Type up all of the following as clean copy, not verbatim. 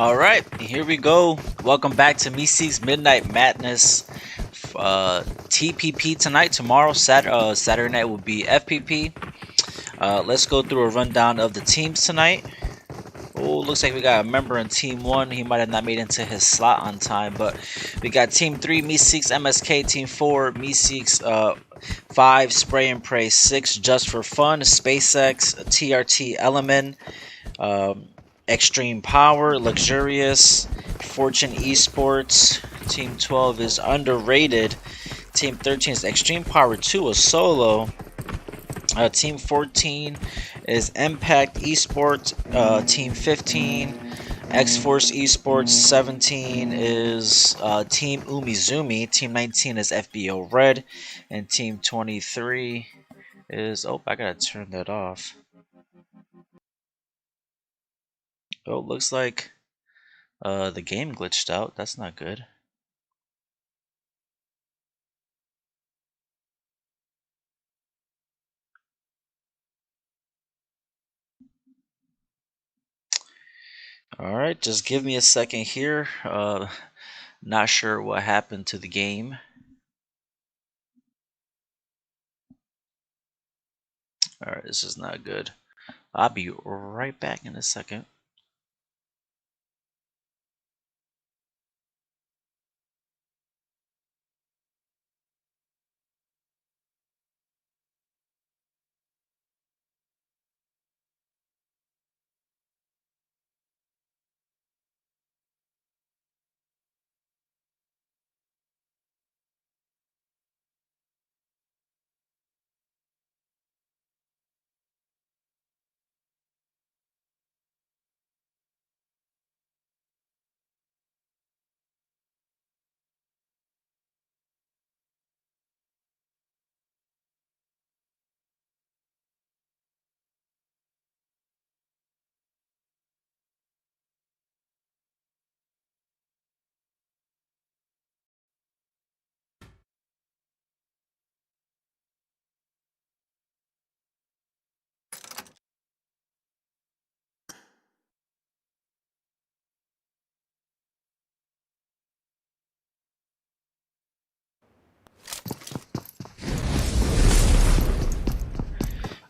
All right, here we go. Welcome back to Meseeks Midnight Madness. TPP tonight. Tomorrow, Saturday night will be FPP. Let's go through a rundown of the teams tonight. Oh, looks like we got a member in Team 1. He might have not made it into his slot on time, but we got Team 3, Meseeks MSK. Team 4, Meseeks 5, Spray and Pray 6, Just for Fun, SpaceX, TRT Element, Extreme Power, Luxurious, Fortune Esports. Team 12 is Underrated. Team 13 is Extreme Power 2, a solo. Team 14 is Impact Esports. Team 15, X-Force Esports. 17 is Team Umizumi. Team 19 is FBO Red. And Team 23 is... Oh, I gotta turn that off. Oh, looks like the game glitched out. That's not good. Alright, just give me a second here. Not sure what happened to the game. Alright, this is not good. I'll be right back in a second.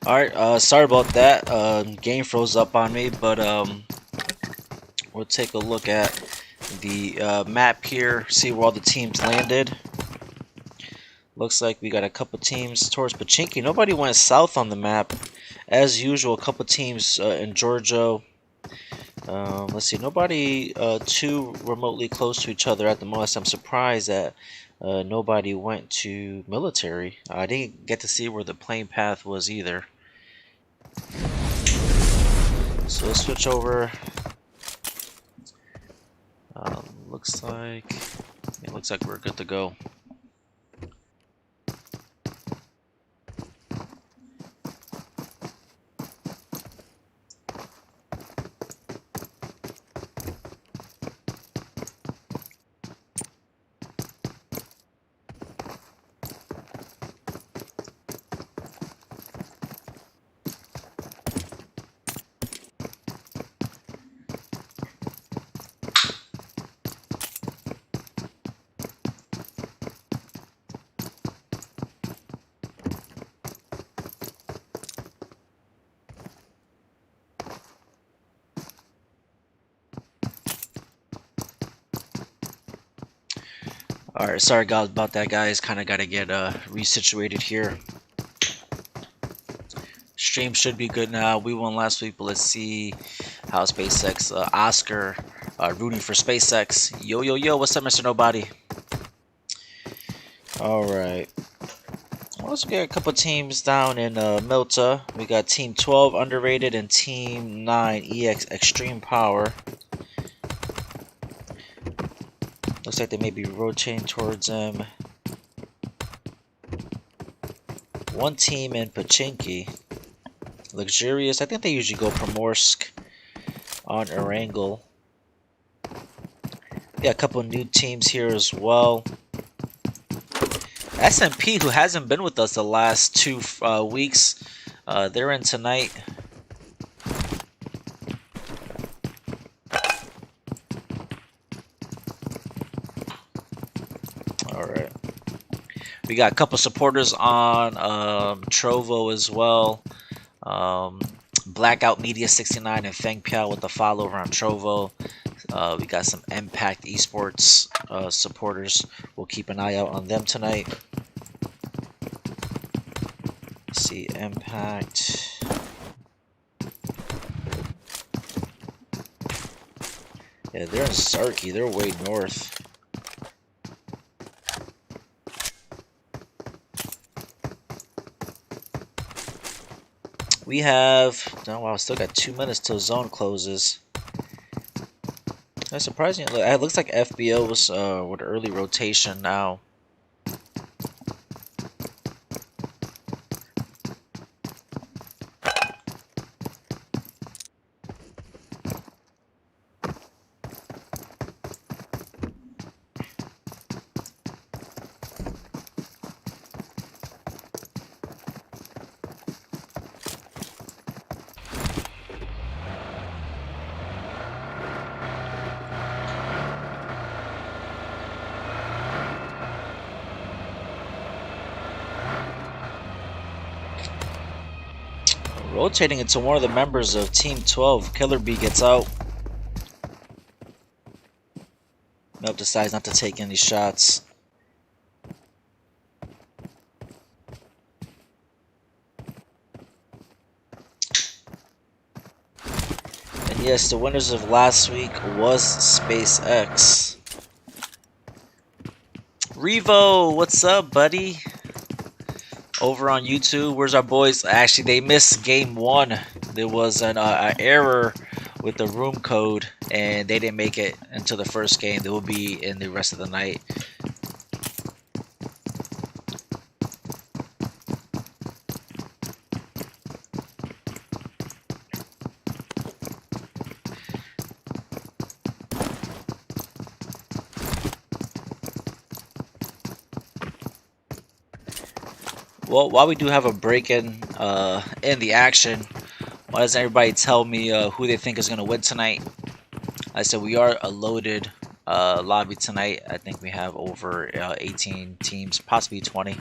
Alright, sorry about that. Game froze up on me, but we'll take a look at the map here, see where all the teams landed. Looks like we got a couple teams towards Pachinki. Nobody went south on the map. As usual, a couple teams in Georgia. Let's see, nobody too remotely close to each other at the most. I'm surprised that nobody went to military. I didn't get to see where the plane path was either. So let's switch over. Looks like we're good to go. Alright, sorry guys about that, guys. Kind of got to get resituated here. Stream should be good now. We won last week, but let's see how SpaceX, Oscar, rooting for SpaceX. Yo, yo, yo, what's up, Mr. Nobody? Alright. Let's get a couple teams down in Milta. We got Team 12 Underrated and Team 9 EX Extreme Power. Looks like they may be rotating towards them. One team in Pachinki. Luxurious. I think they usually go Primorsk on Erangel. Yeah, a couple new teams here as well. SMP, who hasn't been with us the last 2 weeks, they're in tonight. We got a couple supporters on Trovo as well. Blackout Media 69 and Feng Piao with the follow over on Trovo. We got some Impact Esports supporters. We'll keep an eye out on them tonight. Let's see, Impact. Yeah, they're in Sarky. They're way north. We have, oh wow, still got 2 minutes till zone closes. That's surprising. It looks like FBO was with early rotation now. Rotating into one of the members of Team 12. Killer Bee gets out. Nope, decides not to take any shots. And yes, the winners of last week was SpaceX. Revo, what's up, buddy? Over on YouTube, where's our boys? Actually, they missed game 1. There was an error with the room code, and they didn't make it into the first game. They will be in the rest of the night. Well, while we do have a break in the action, why doesn't everybody tell me who they think is going to win tonight? I said we are a loaded lobby tonight. I think we have over 18 teams, possibly 20.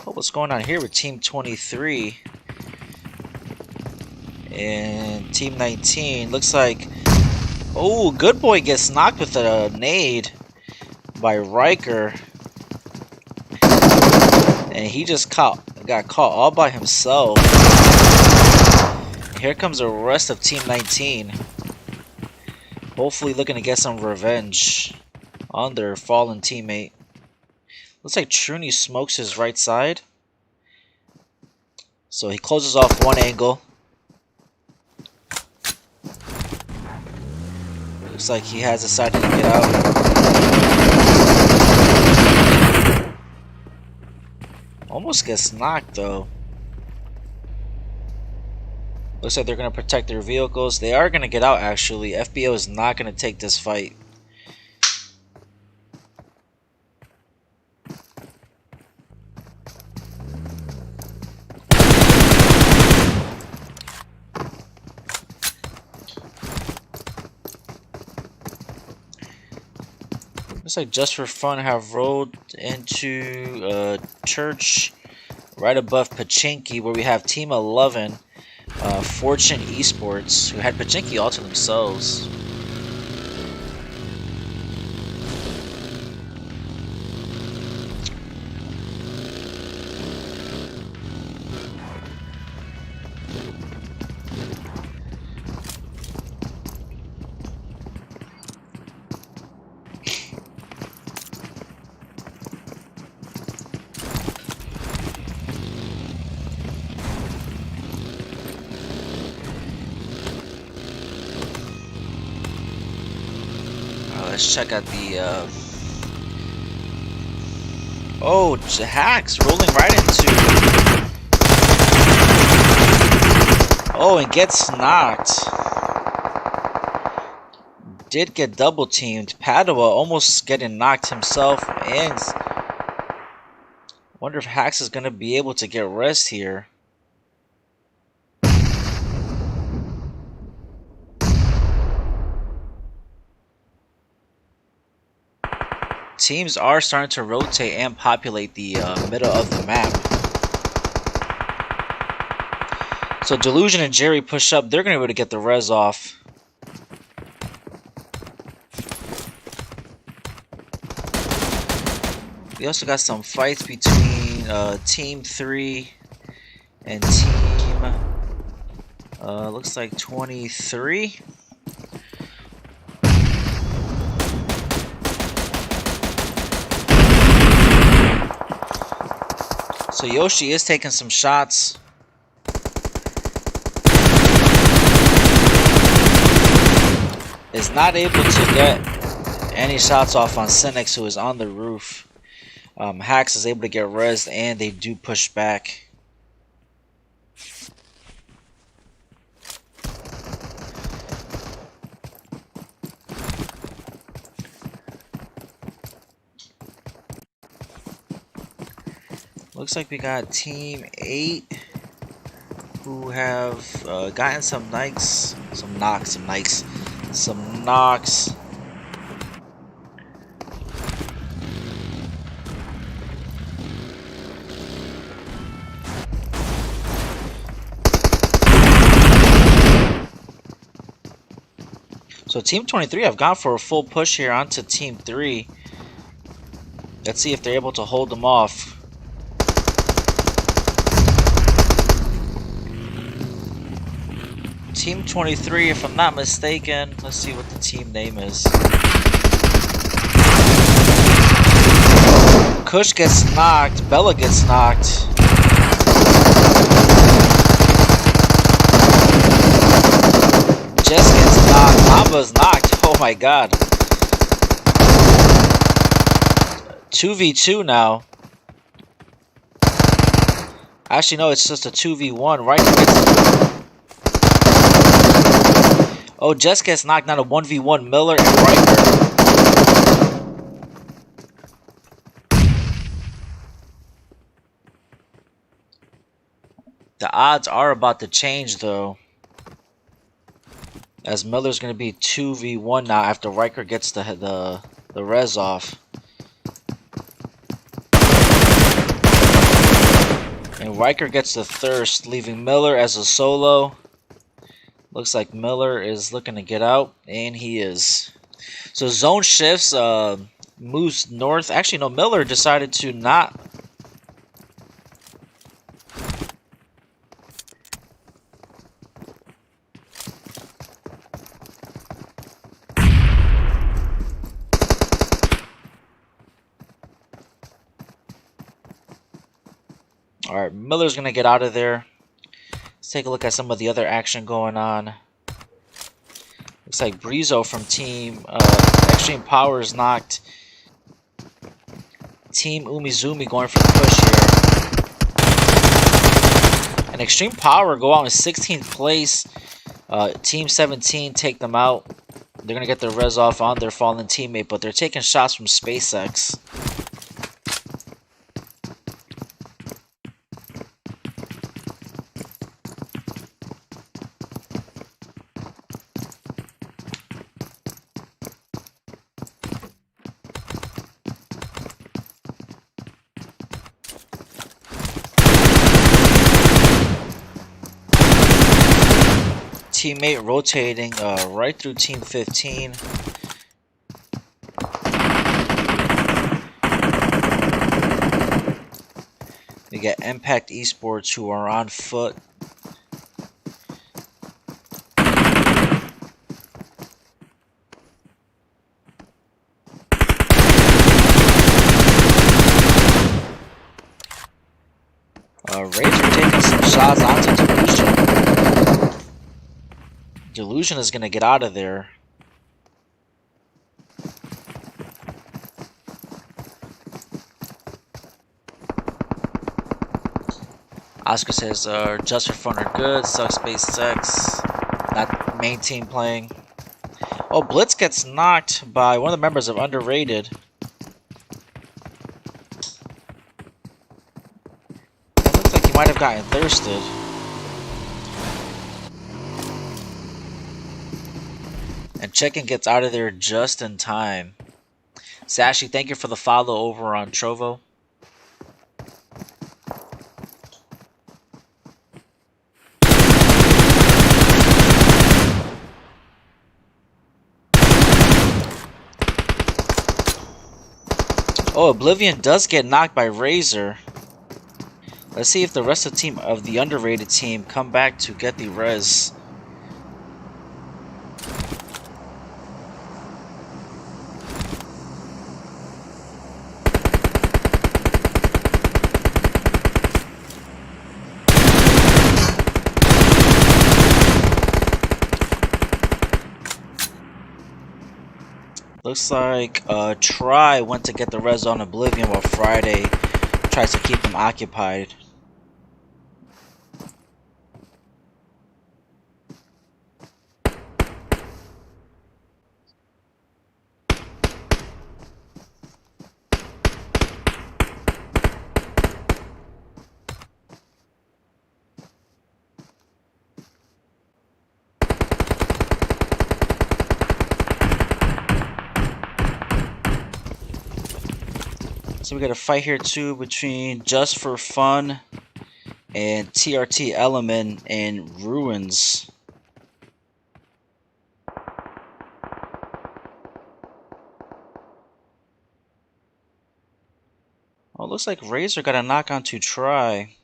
Oh, what's going on here with Team 23? And Team 19 looks like, oh, Good Boy gets knocked with a nade by Riker, and he just got caught all by himself. Here comes the rest of Team 19, hopefully looking to get some revenge on their fallen teammate. Looks like Truny smokes his right side, so he closes off one angle. Looks like he has decided to get out. Almost gets knocked though. Looks like they're going to protect their vehicles. They are going to get out actually. FBO is not going to take this fight. Looks like Just for Fun have rolled into a church right above Pachinki, where we have Team 11, Fortune Esports, who had Pachinki all to themselves. Let's check out the oh, Hacks rolling right into, oh, and gets knocked. Did get double teamed. Padua almost getting knocked himself, and wonder if Hacks is gonna be able to get rest here. Teams are starting to rotate and populate the middle of the map. So Delusion and Jerry push up. They're going to be able to get the res off. We also got some fights between Team 3 and Team, looks like 23. So Yoshi is taking some shots. Is not able to get any shots off on Cynics, who is on the roof. Hax is able to get rezzed, and they do push back. Looks like we got Team 8 who have gotten some knocks. So Team 23 have gone for a full push here onto Team 3. Let's see if they're able to hold them off. Team 23, if I'm not mistaken, let's see what the team name is. Kush gets knocked, Bella gets knocked. Jess gets knocked, Mamba's knocked, oh my god. 2v2 now. Actually no, it's just a 2v1, right? Oh, Jess gets knocked down to 1v1 Miller and Riker. The odds are about to change though, as Miller's going to be 2v1 now after Riker gets the res off. And Riker gets the thirst, leaving Miller as a solo. Looks like Miller is looking to get out, and he is. So zone shifts, moves north. Actually, no, Miller decided to not. Alright, Miller's going to get out of there. Let's take a look at some of the other action going on. Looks like Brizo from Team Extreme Power is knocked. Team Umizumi going for the push here. And Extreme Power go out in 16th place. Team 17 take them out. They're going to get their res off on their fallen teammate, but they're taking shots from SpaceX. Teammate rotating right through Team 15. We get Impact Esports who are on foot. Razor taking some shots onto Delusion. Delusion is going to get out of there. Oscar says, just for fun are good. Sucks space sex. Not main team playing. Oh, Blitz gets knocked by one of the members of Underrated. It looks like he might have gotten thirsted. And Chicken gets out of there just in time. Sashi, thank you for the follow over on Trovo. Oh, Oblivion does get knocked by Razor. Let's see if the rest of the underrated team come back to get the res. Looks like Try went to get the res on Oblivion while Friday tries to keep them occupied. So we got a fight here too between Just for Fun and TRT Element and Ruins. Oh, looks like Razor got a knock on to Try.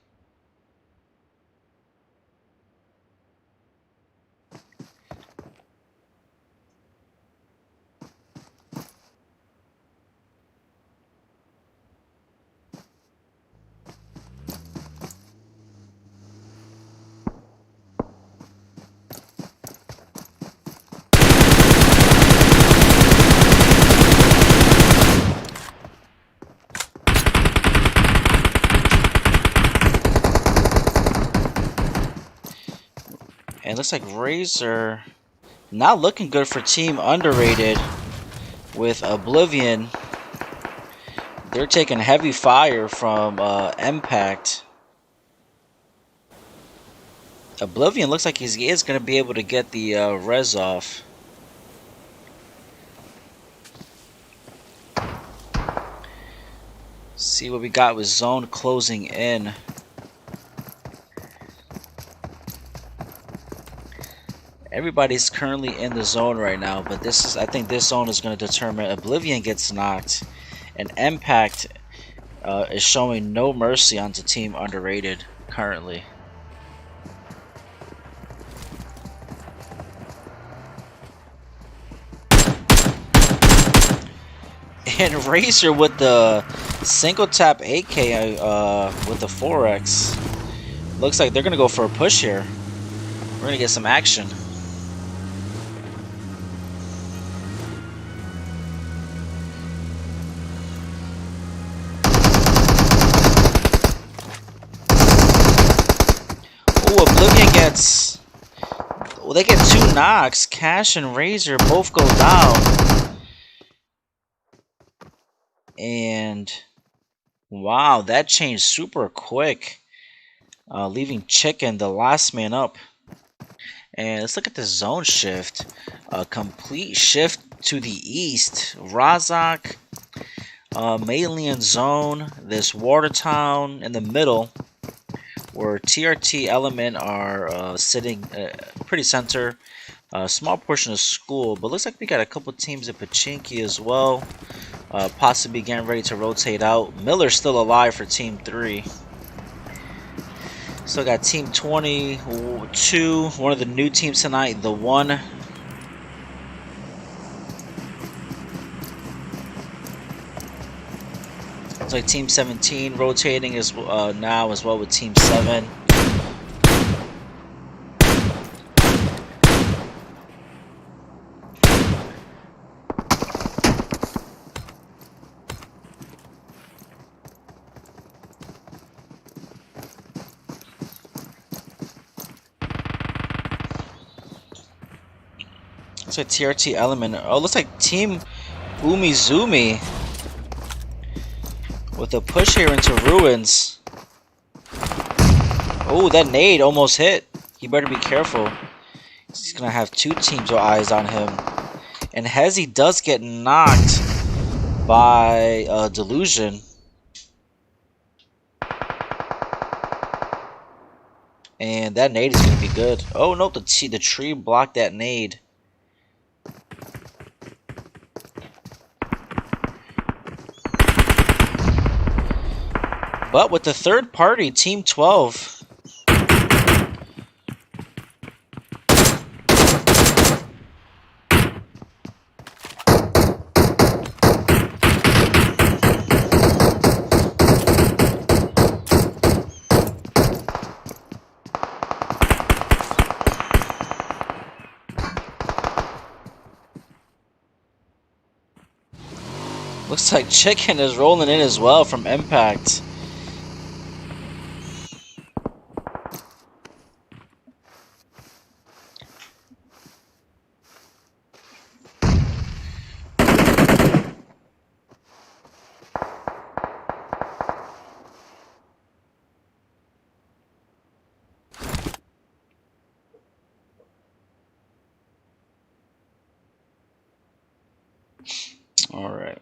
And it looks like Razor not looking good for Team Underrated with Oblivion. They're taking heavy fire from Impact. Oblivion looks like he is going to be able to get the res off. See what we got with zone closing in. Everybody's currently in the zone right now, but I think this zone is going to determine. Oblivion gets knocked, and Impact is showing no mercy onto Team Underrated currently. And Razor with the single tap AK with the 4X. Looks like they're going to go for a push here. We're going to get some action. Oh, Oblivion gets... Well, they get 2 knocks. Cash and Razor both go down. And... wow, that changed super quick. Leaving Chicken the last man up. And let's look at the zone shift. A complete shift to the east. Razak, Malian zone, this Watertown in the middle, where TRT Element are sitting pretty center. Small portion of school, but looks like we got a couple teams at Pachinki as well. Possibly getting ready to rotate out. Miller's still alive for Team 3. So got Team 22, one of the new teams tonight, the One. It's like Team 17 rotating now as well with Team 7. Looks like TRT Element. Oh, looks like Team Umizumi with a push here into Ruins. Oh, that nade almost hit. He better be careful. He's gonna have 2 teams with eyes on him. And Hezi does get knocked. by Delusion. And that nade is going to be good. Oh, no, the tree blocked that nade. But with the third party, Team 12. Looks like Chicken is rolling in as well from Impact. All right.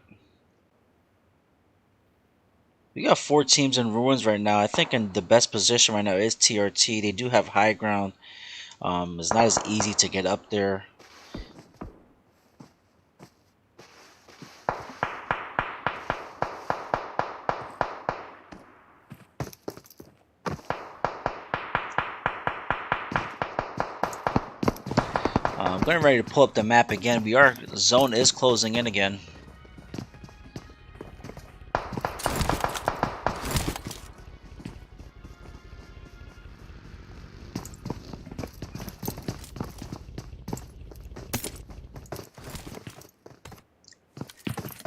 We got 4 teams in ruins right now. I think in the best position right now is TRT. They do have high ground. It's not as easy to get up there. I'm getting ready to pull up the map again. Zone is closing in again.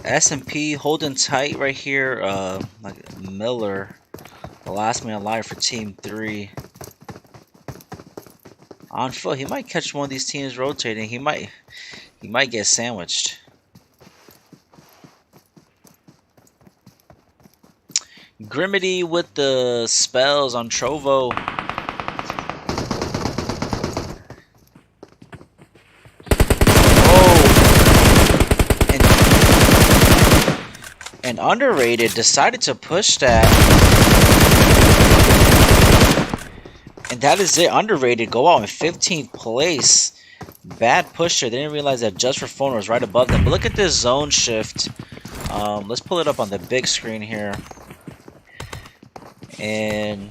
S&P holding tight right here. Like Miller, the last man alive for Team 3. On foot, he might catch one of these teams rotating. He might get sandwiched. Grimity with the spells on Trovo. And Underrated decided to push that. And that is it. Underrated go out in 15th place. Bad pusher. They didn't realize that Just for Phone was right above them. But look at this zone shift. Let's pull it up on the big screen here. And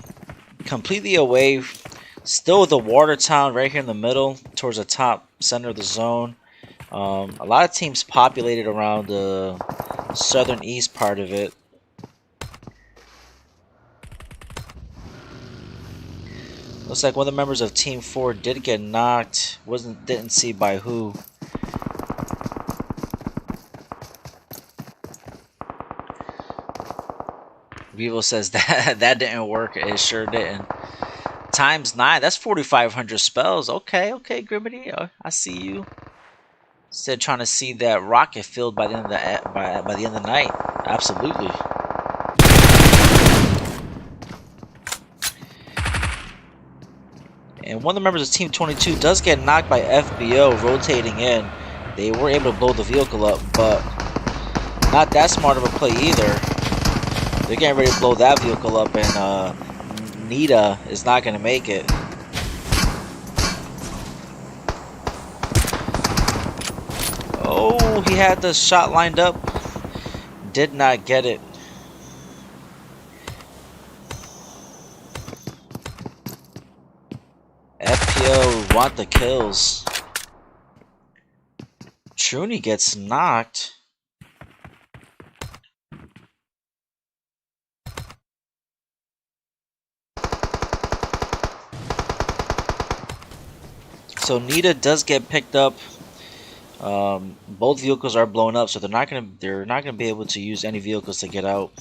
completely away. Still the Watertown right here in the middle. Towards the top center of the zone. A lot of teams populated around the southern east part of it. Looks like one of the members of Team 4 did get knocked. Didn't see by who. Vivo says that didn't work. It sure didn't. ×9. That's 4,500 spells. Okay, Grimity. I see you. Instead, trying to see that rocket filled by the end of the by the end of the night. Absolutely. And one of the members of Team 22 does get knocked by FBO rotating in. They were able to blow the vehicle up, but not that smart of a play either. They're getting ready to blow that vehicle up, and Nita is not going to make it. Oh, he had the shot lined up. Did not get it. FPO want the kills. Truny gets knocked. So Nita does get picked up. Both vehicles are blown up, so they're not gonna be able to use any vehicles to get out.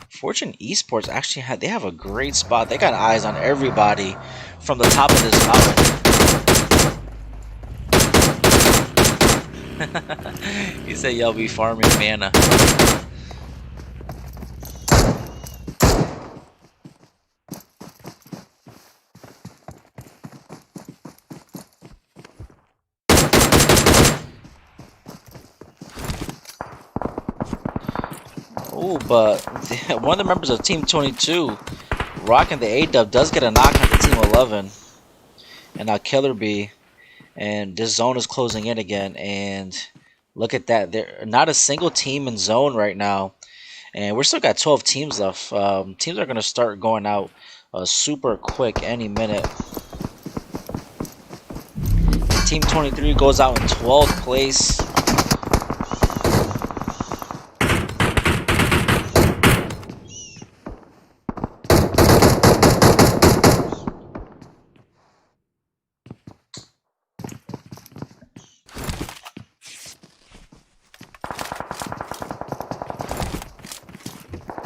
Fortune Esports actually have a great spot. They got eyes on everybody from the top of this mountain. He said, "Y'all be farming mana." Ooh, but one of the members of Team 22, rocking the A-dub, does get a knock on the Team 11. And now Killer B. And this zone is closing in again. And look at that. There not a single team in zone right now. And we're still got 12 teams left. Teams are going to start going out super quick any minute. Team 23 goes out in 12th place.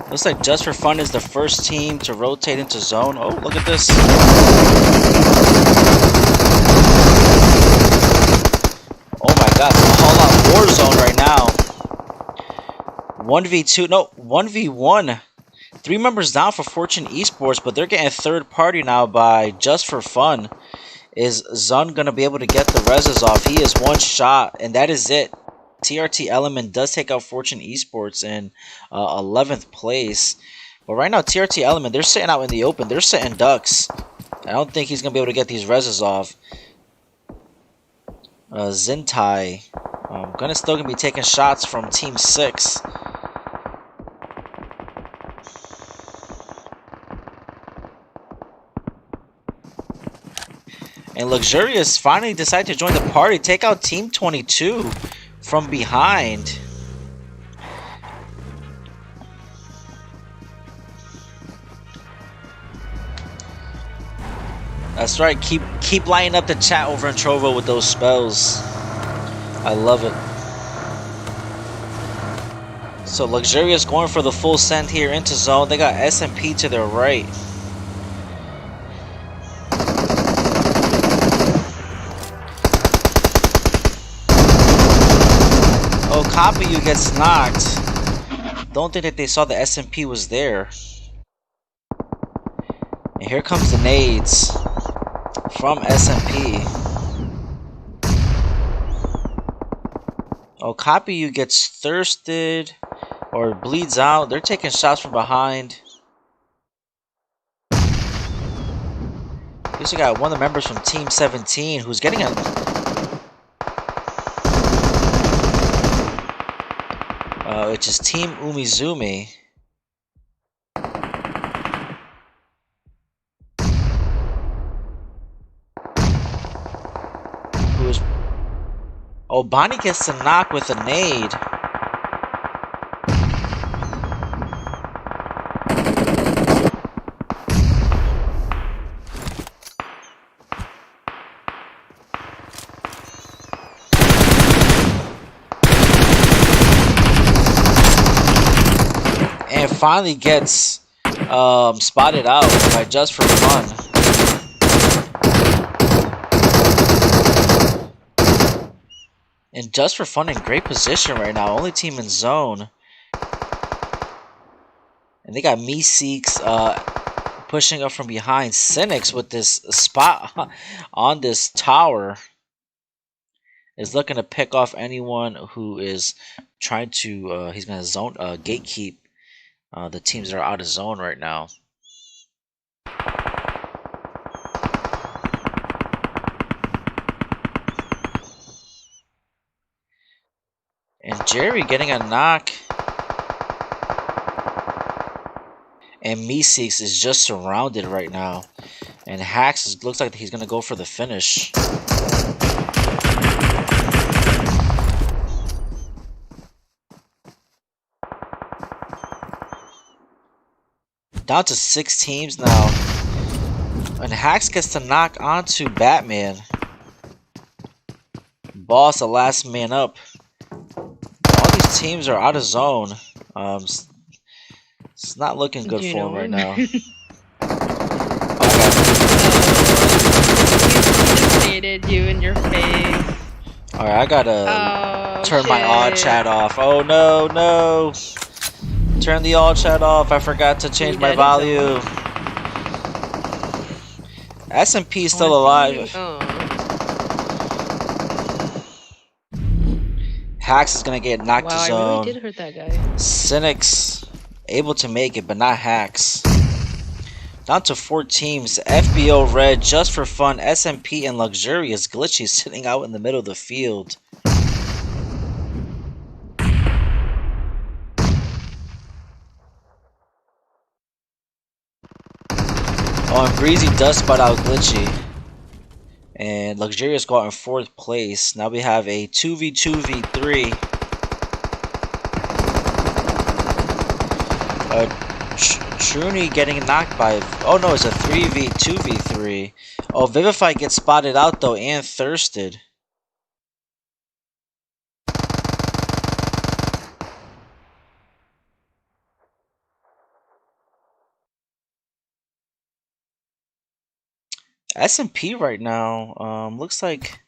Looks like Just for Fun is the first team to rotate into zone. Oh, look at this. Oh my god, all out war zone right now. 1v2, no, 1v1. 3 members down for Fortune Esports, but they're getting third party now by Just for Fun. Is Zun going to be able to get the reses off? He is one shot, and that is it. TRT Element does take out Fortune Esports in 11th place. But right now, TRT Element, they're sitting out in the open. They're sitting ducks. I don't think he's going to be able to get these reses off. Zintai, still going to be taking shots from Team 6. And Luxurious finally decided to join the party, take out Team 22 from behind. That's right, keep lining up the chat over in Trovo with those spells. I love it. So Luxurious going for the full send here into zone. They got SMP to their right. Oh, Copy You gets knocked. Don't think that they saw the SMP was there. And here comes the nades from SMP. Oh, Copy You gets thirsted or bleeds out. They're taking shots from behind. We also got one of the members from Team 17 who's getting a... which is Team Umizumi. Who is... Oh, Bonnie gets to knock with a nade. And finally gets spotted out by Just for Fun. And Just for Fun in great position right now. Only team in zone. And they got Meseeks pushing up from behind. Cynics with this spot on this tower is looking to pick off anyone who is trying to... he's going to zone gatekeep the teams that are out of zone right now. And Jerry getting a knock. And Meseeks is just surrounded right now. And Hacks looks like he's going to go for the finish. Down to 6 teams now. And Hacks gets to knock onto Batman. Boss, the last man up. All these teams are out of zone. It's not looking good for him right now. He stated you in your face. Alright, I gotta turn my all chat off. Oh no, no. Turn the all chat off. I forgot to change my volume. SMP is still alive. Hacks is gonna get knocked to zone. I really did hurt that guy. Cynics able to make it, but not hacks. Down to 4 teams. FBO Red, Just for Fun, SMP, and Luxurious Glitchy sitting out in the middle of the field. Oh, and Breezy does spot out Glitchy. And Luxurious got in 4th place. Now we have a 2v2v3. Truny getting knocked by... Oh no, it's a 3v2v3. Oh, Vivify gets spotted out though and thirsted. SMP right now, looks like...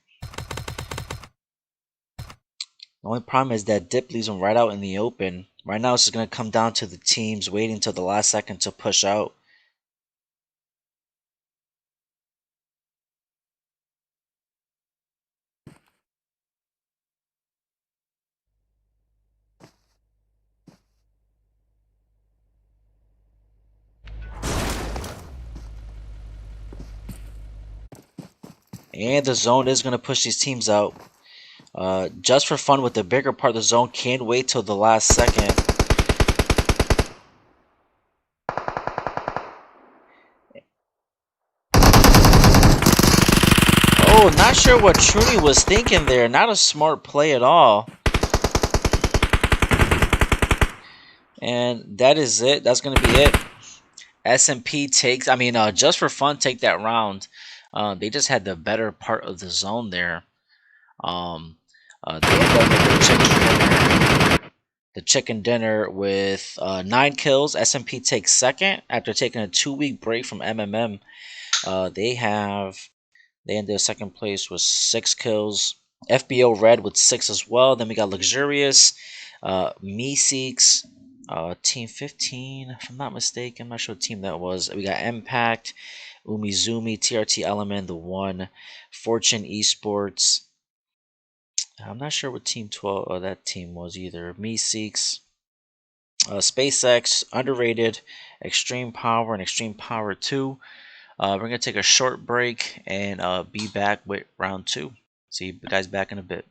The only problem is that Dip leaves him right out in the open. Right now it's just going to come down to the teams waiting till the last second to push out. And the zone is going to push these teams out. Just for Fun with the bigger part of the zone can't wait till the last second. Oh, not sure what Truny was thinking there. Not a smart play at all. And that is it. That's going to be it. SMP takes, Just for Fun take that round. They just had the better part of the zone there. They ended up with the chicken dinner with 9 kills. SMP takes second after taking a 2-week break from MMM. They ended second place with 6 kills. FBO Red with 6 as well. Then we got Luxurious, Meseeks, Team 15, if I'm not mistaken. I'm not sure what team that was. We got Impact, Umizumi, TRT Element, the 1, Fortune Esports. I'm not sure what Team 12 that team was either. Meseeks, SpaceX, Underrated, Extreme Power, and Extreme Power 2. We're going to take a short break and be back with round 2. See you guys back in a bit.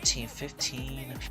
Team 15.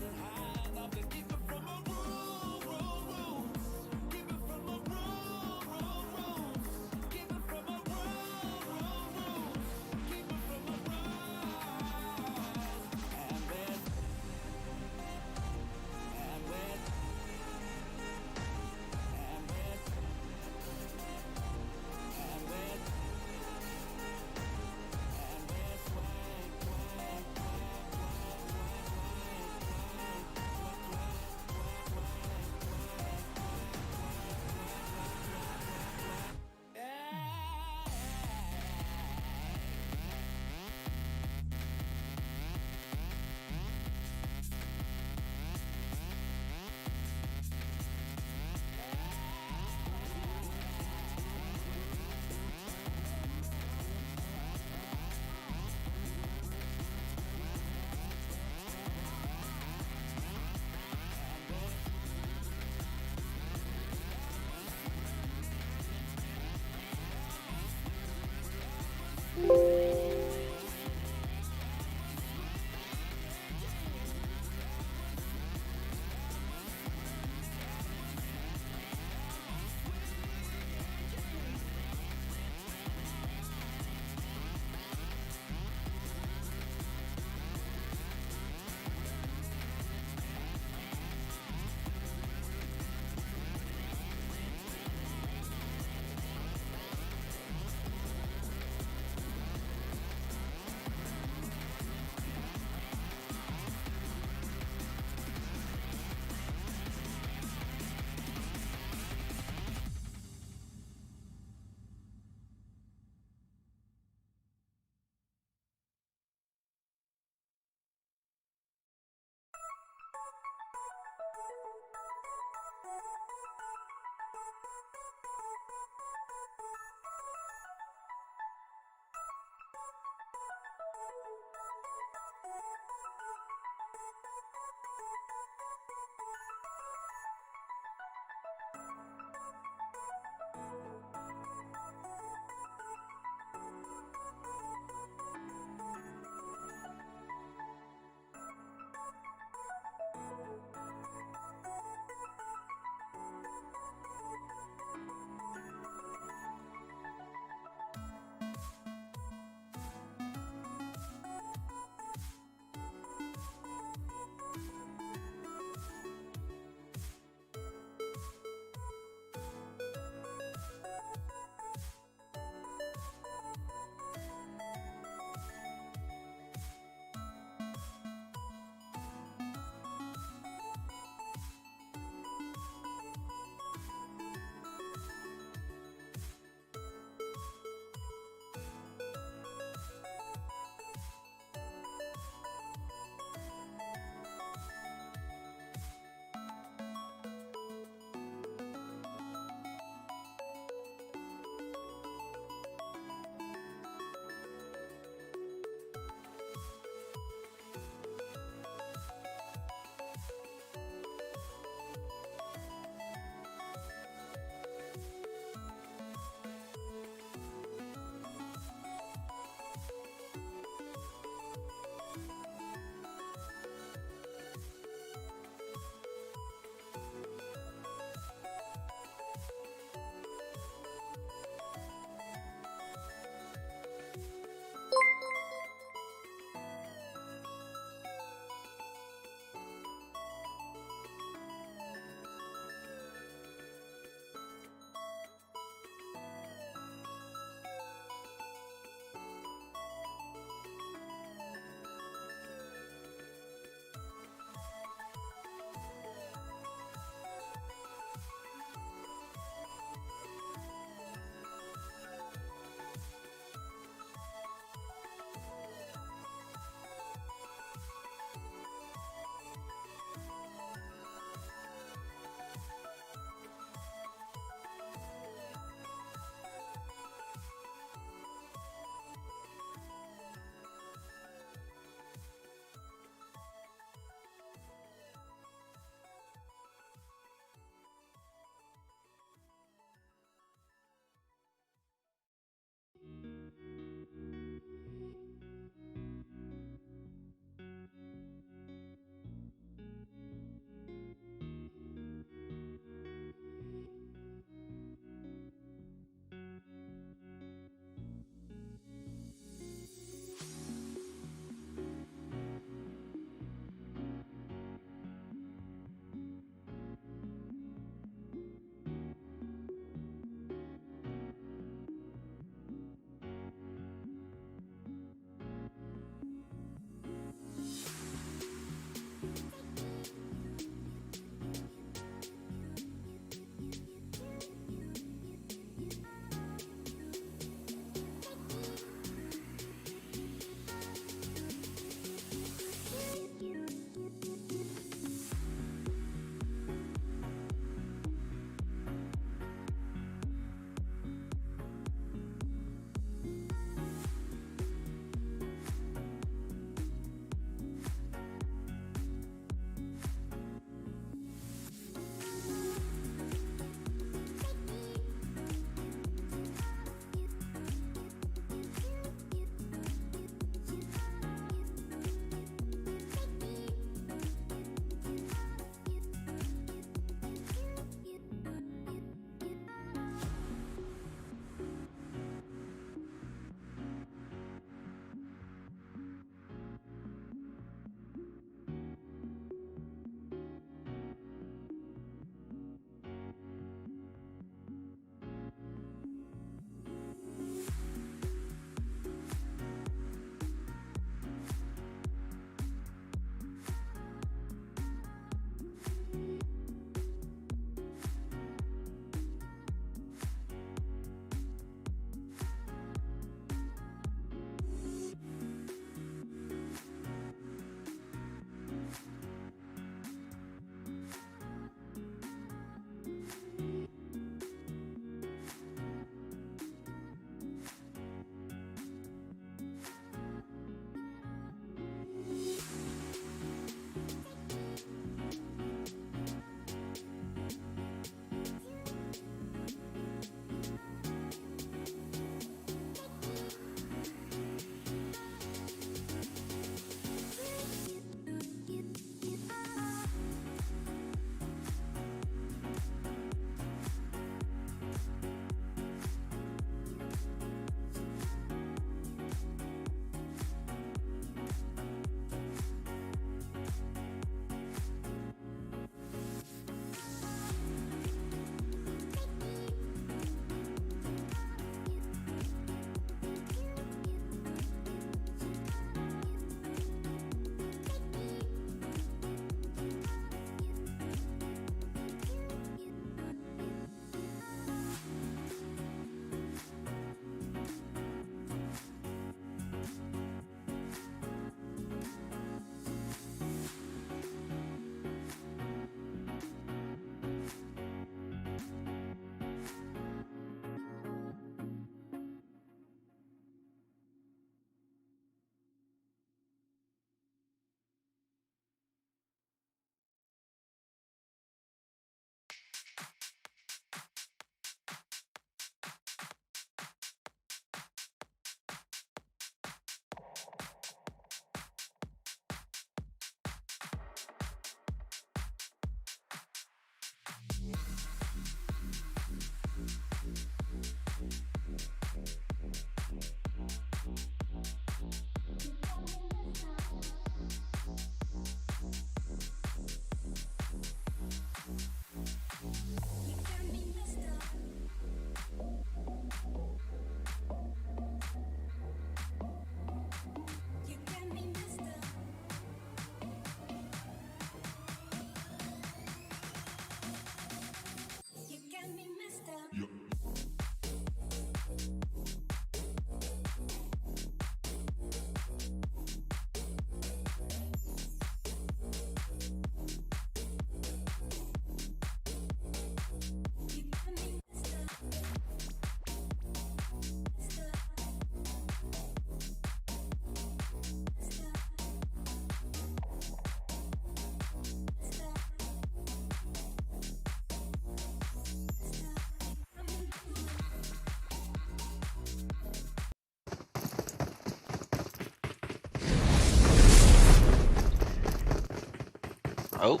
Oh,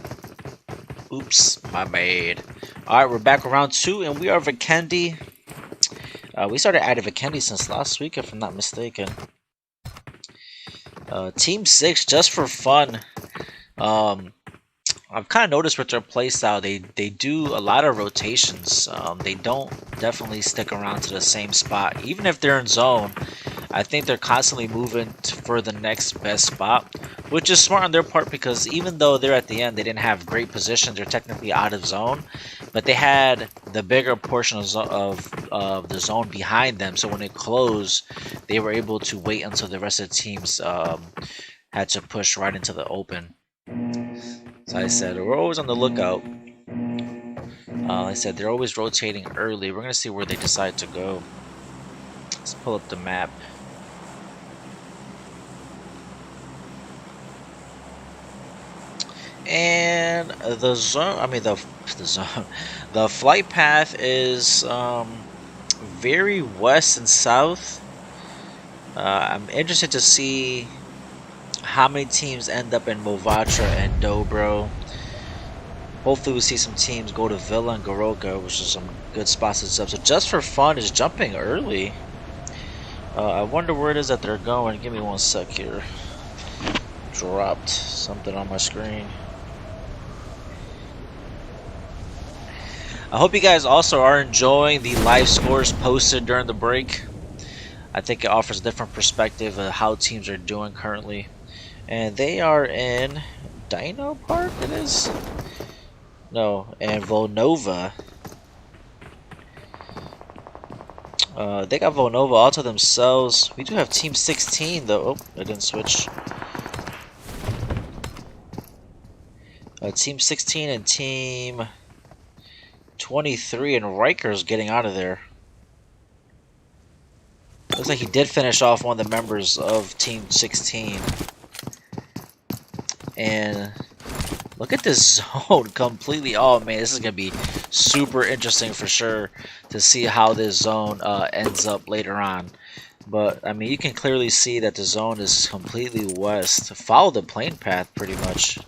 oops, my bad. All right, we're back around 2, and we are Vikendi. We started adding Vikendi since last week, if I'm not mistaken. Team 6, just for fun. I've kind of noticed with their playstyle, they do a lot of rotations. They don't definitely stick around to the same spot, even if they're in zone. I think they're constantly moving for the next best spot, which is smart on their part because even though they're at the end, they didn't have great positions. They're technically out of zone, but they had the bigger portion of the zone behind them. So when it closed, they were able to wait until the rest of the teams had to push right into the open. So I said, we're always on the lookout. I said, they're always rotating early. We're going to see where they decide to go. Let's pull up the map. And the zone, I mean the zone, the flight path is very west and south. I'm interested to see how many teams end up in Movatra and Dobro. Hopefully we see some teams go to Villa and Goroka, which is some good spots to jump. So just for fun is jumping early. I wonder where it is that they're going. Give me one sec here. Dropped something on my screen. I hope you guys also are enjoying the live scores posted during the break. I think it offers a different perspective of how teams are doing currently. And they are in Dino Park, it is? No, and Volnova. They got Volnova all to themselves. We do have Team 16 though. Oh, I didn't switch. Team 16 and Team 23, and Riker's getting out of there. Looks like he did finish off one of the members of Team 16. And look at this zone completely. Oh man, this is going to be super interesting for sure to see how this zone ends up later on. But I mean, you can clearly see that the zone is completely west. Follow the plane path pretty much.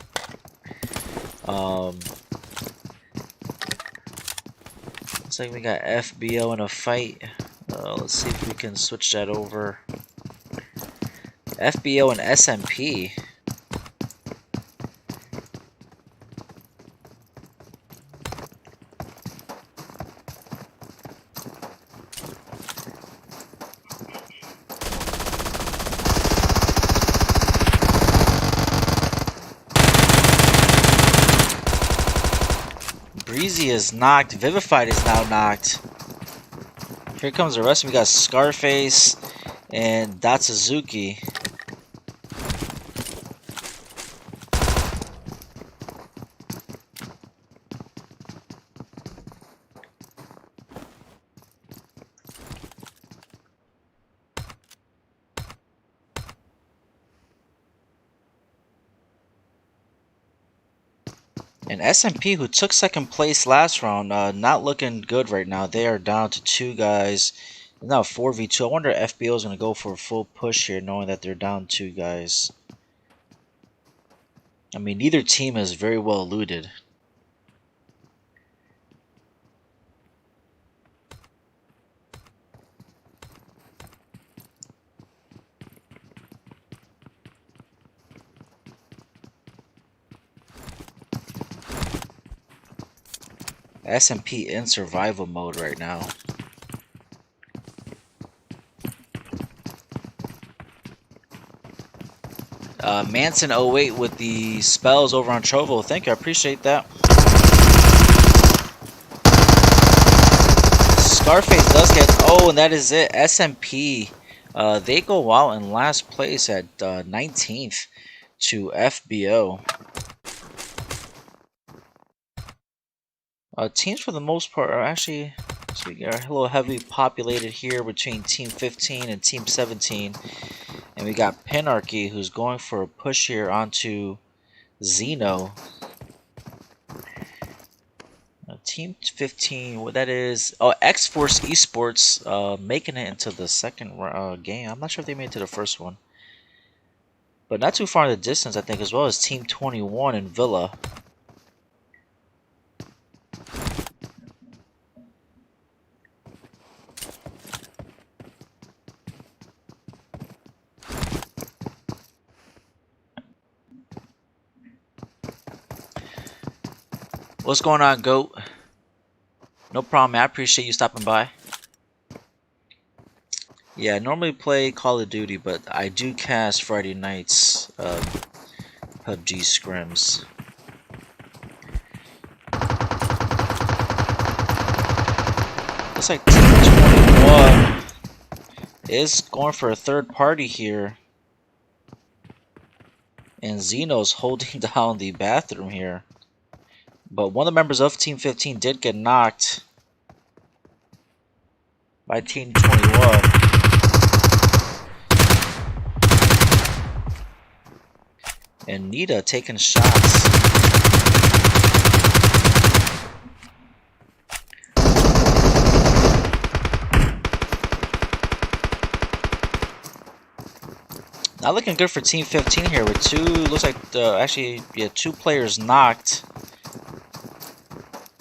Looks like we got FBO in a fight. Let's see if we can switch that over. FBO and SMP. Breezy is knocked. Vivified is now knocked. Here comes the rest. We got Scarface and Datsuzuki. And SMP, who took second place last round, not looking good right now. They are down to 2 guys. Now 4v2. I wonder if FBO is going to go for a full push here, knowing that they're down 2 guys. I mean, neither team is very well looted. SMP in survival mode right now. Manson 08 with the spells over on Trovo. Thank you, I appreciate that. Scarface does get... Oh, and that is it. SMP. They go out in last place at 19th to FBO. Teams for the most part are actually... So we are a little heavily populated here between Team 15 and Team 17. And we got Pinarchy, who's going for a push here onto Xeno. Team 15, what that is... Oh, X-Force Esports making it into the second game. I'm not sure if they made it to the first one. But not too far in the distance, I think, as well as Team 21 and Villa. What's going on, Goat? No problem, man. I appreciate you stopping by. Yeah, I normally play Call of Duty, but I do cast Friday nights PUBG scrims. Looks like Team 21 is going for a third party here. And Xeno's holding down the bathroom here. But one of the members of Team 15 did get knocked by Team 21. And Nita taking shots. Not looking good for Team 15 here with two, looks like two players knocked.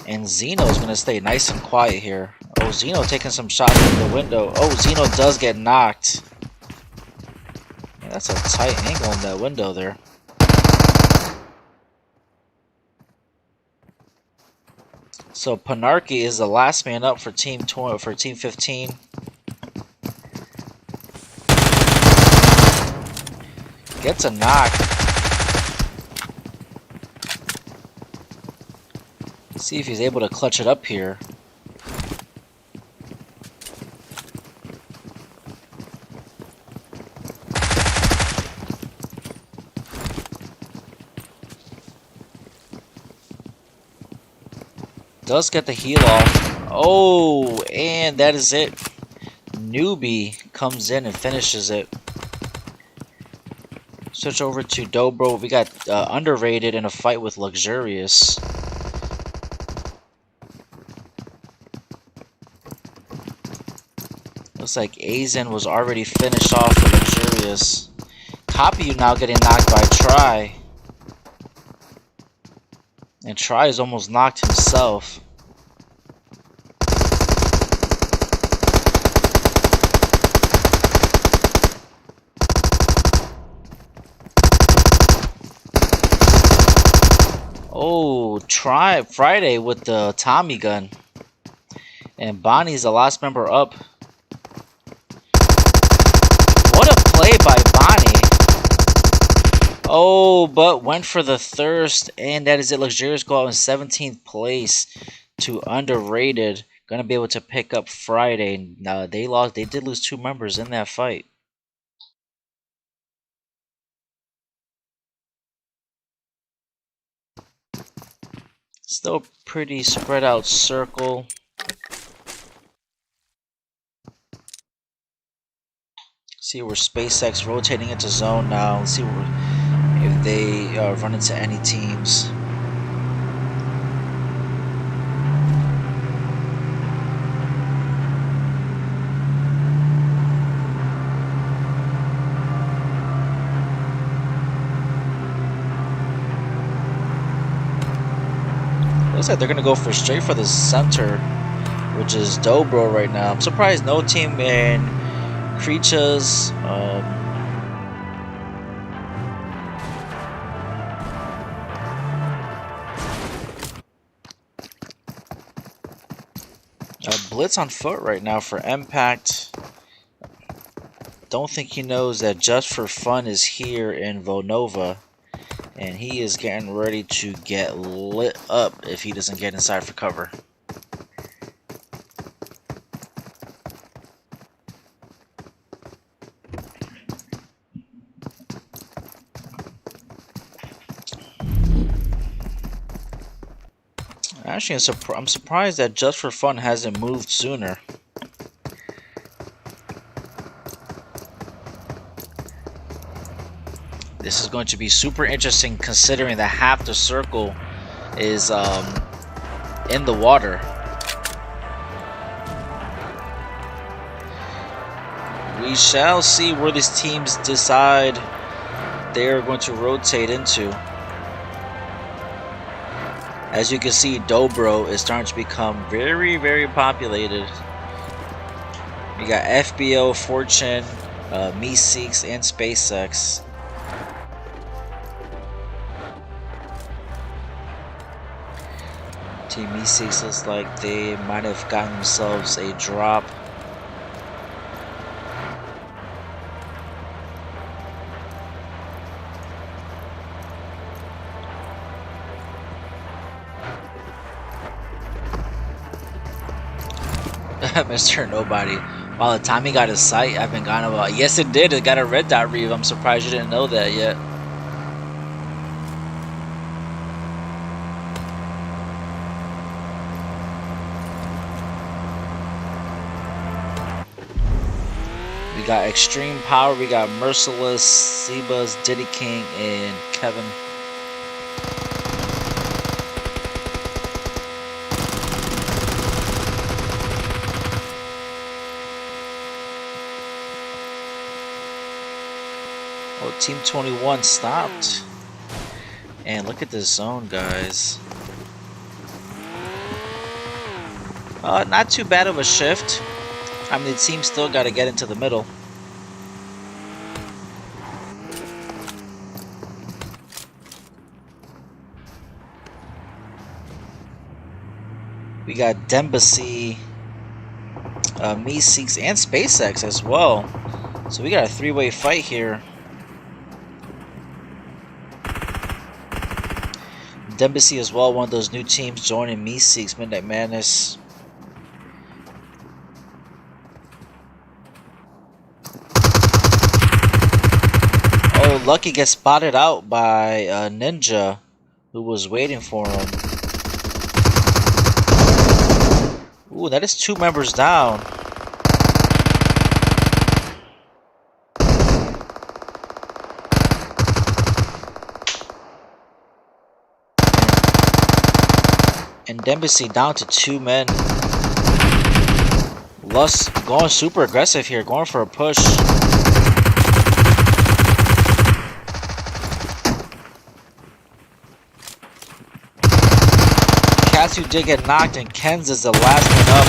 And Xeno's going to stay nice and quiet here. Oh, Xeno taking some shots from the window. Oh, Xeno does get knocked. Man, that's a tight angle in that window there. So Panarchy is the last man up for Team 15. Gets a knock. See if he's able to clutch it up here. Does get the heal off. Oh, and that is it. Newbie comes in and finishes it. Switch over to Dobro. We got underrated in a fight with Luxurious. Looks like Azen was already finished off for Luxurious. Copy you now getting knocked by Try. And Try is almost knocked himself. Oh, Try Friday with the Tommy gun. And Bonnie's the last member up. What a play by Bonnie. Oh, but went for the thirst. And that is it. Luxurious go out in 17th place to underrated. Gonna be able to pick up Friday. Now they did lose 2 members in that fight. Still pretty spread out circle. See where SpaceX rotating into zone now. Let's see if they run into any teams. Looks like they're gonna go straight for the center, which is Dobro right now. I'm surprised no team in Creatures. Blitz on foot right now for Impact. Don't think he knows that Just for Fun is here in Vonova. And he is getting ready to get lit up if he doesn't get inside for cover. Actually, I'm surprised that Just for Fun hasn't moved sooner. This is going to be super interesting considering that half the circle is in the water. We shall see where these teams decide they are going to rotate into. As you can see, Dobro is starting to become very, very populated. We got FBO, Fortune, Meseeks, and SpaceX. Team Meseeks looks like they might have gotten themselves a drop. Mr. Nobody. Wow, the time he got his sight, I've been gone about. Yes, it did. It got a red dot reeve. I'm surprised you didn't know that yet. We got Extreme Power. We got Merciless, Sebas, Diddy King, and Kevin. Oh, Team 21 stopped. And look at this zone, guys. Not too bad of a shift. I mean, the team still got to get into the middle. We got Dembassy, Meseeks, and SpaceX as well. So we got a three-way fight here. Dembassy as well, one of those new teams joining Meseeks Midnight Madness. Oh, Lucky gets spotted out by Ninja, who was waiting for him. Ooh, that is 2 members down. And Dembassy down to 2 men. Lust going super aggressive here, going for a push. Katsu did get knocked, and Ken's is the last one up.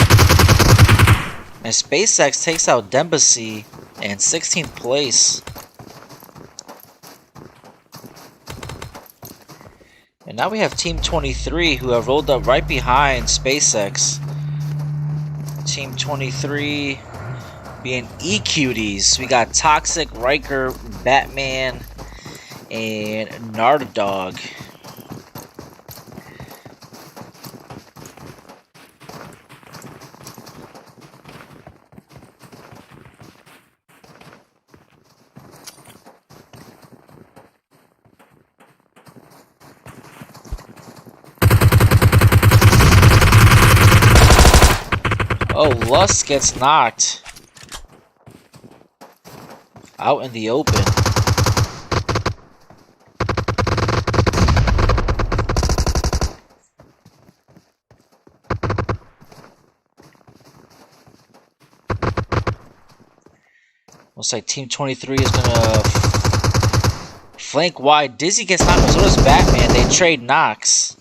And SpaceX takes out Dembassy in 16th place. And now we have Team 23 who have rolled up right behind SpaceX. Team 23 being E-Cuties. We got Toxic, Riker, Batman, and Nardog. Oh, Lust gets knocked out in the open. Looks like Team 23 is gonna flank wide. Dizzy gets knocked, so does Batman. They trade knocks.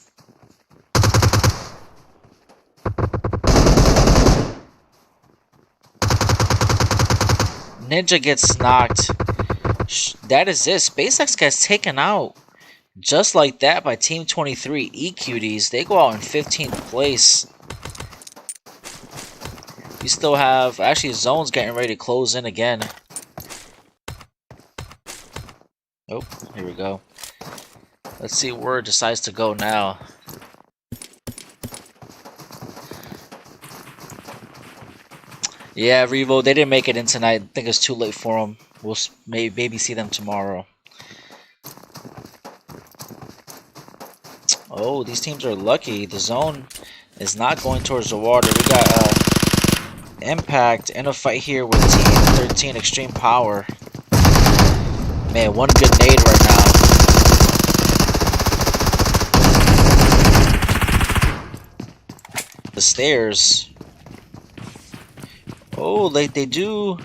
Ninja gets knocked. That is it. SpaceX gets taken out just like that by Team 23. E-Cuties, they go out in 15th place. We still have, actually, Zone's getting ready to close in again. Oh, here we go. Let's see where it decides to go now. Yeah, Revo, they didn't make it in tonight. I think it's too late for them. We'll maybe see them tomorrow. Oh, these teams are lucky. The zone is not going towards the water. We got Impact in a fight here with Team 13 Extreme Power. Man, one good nade right now. The stairs. Oh, they do.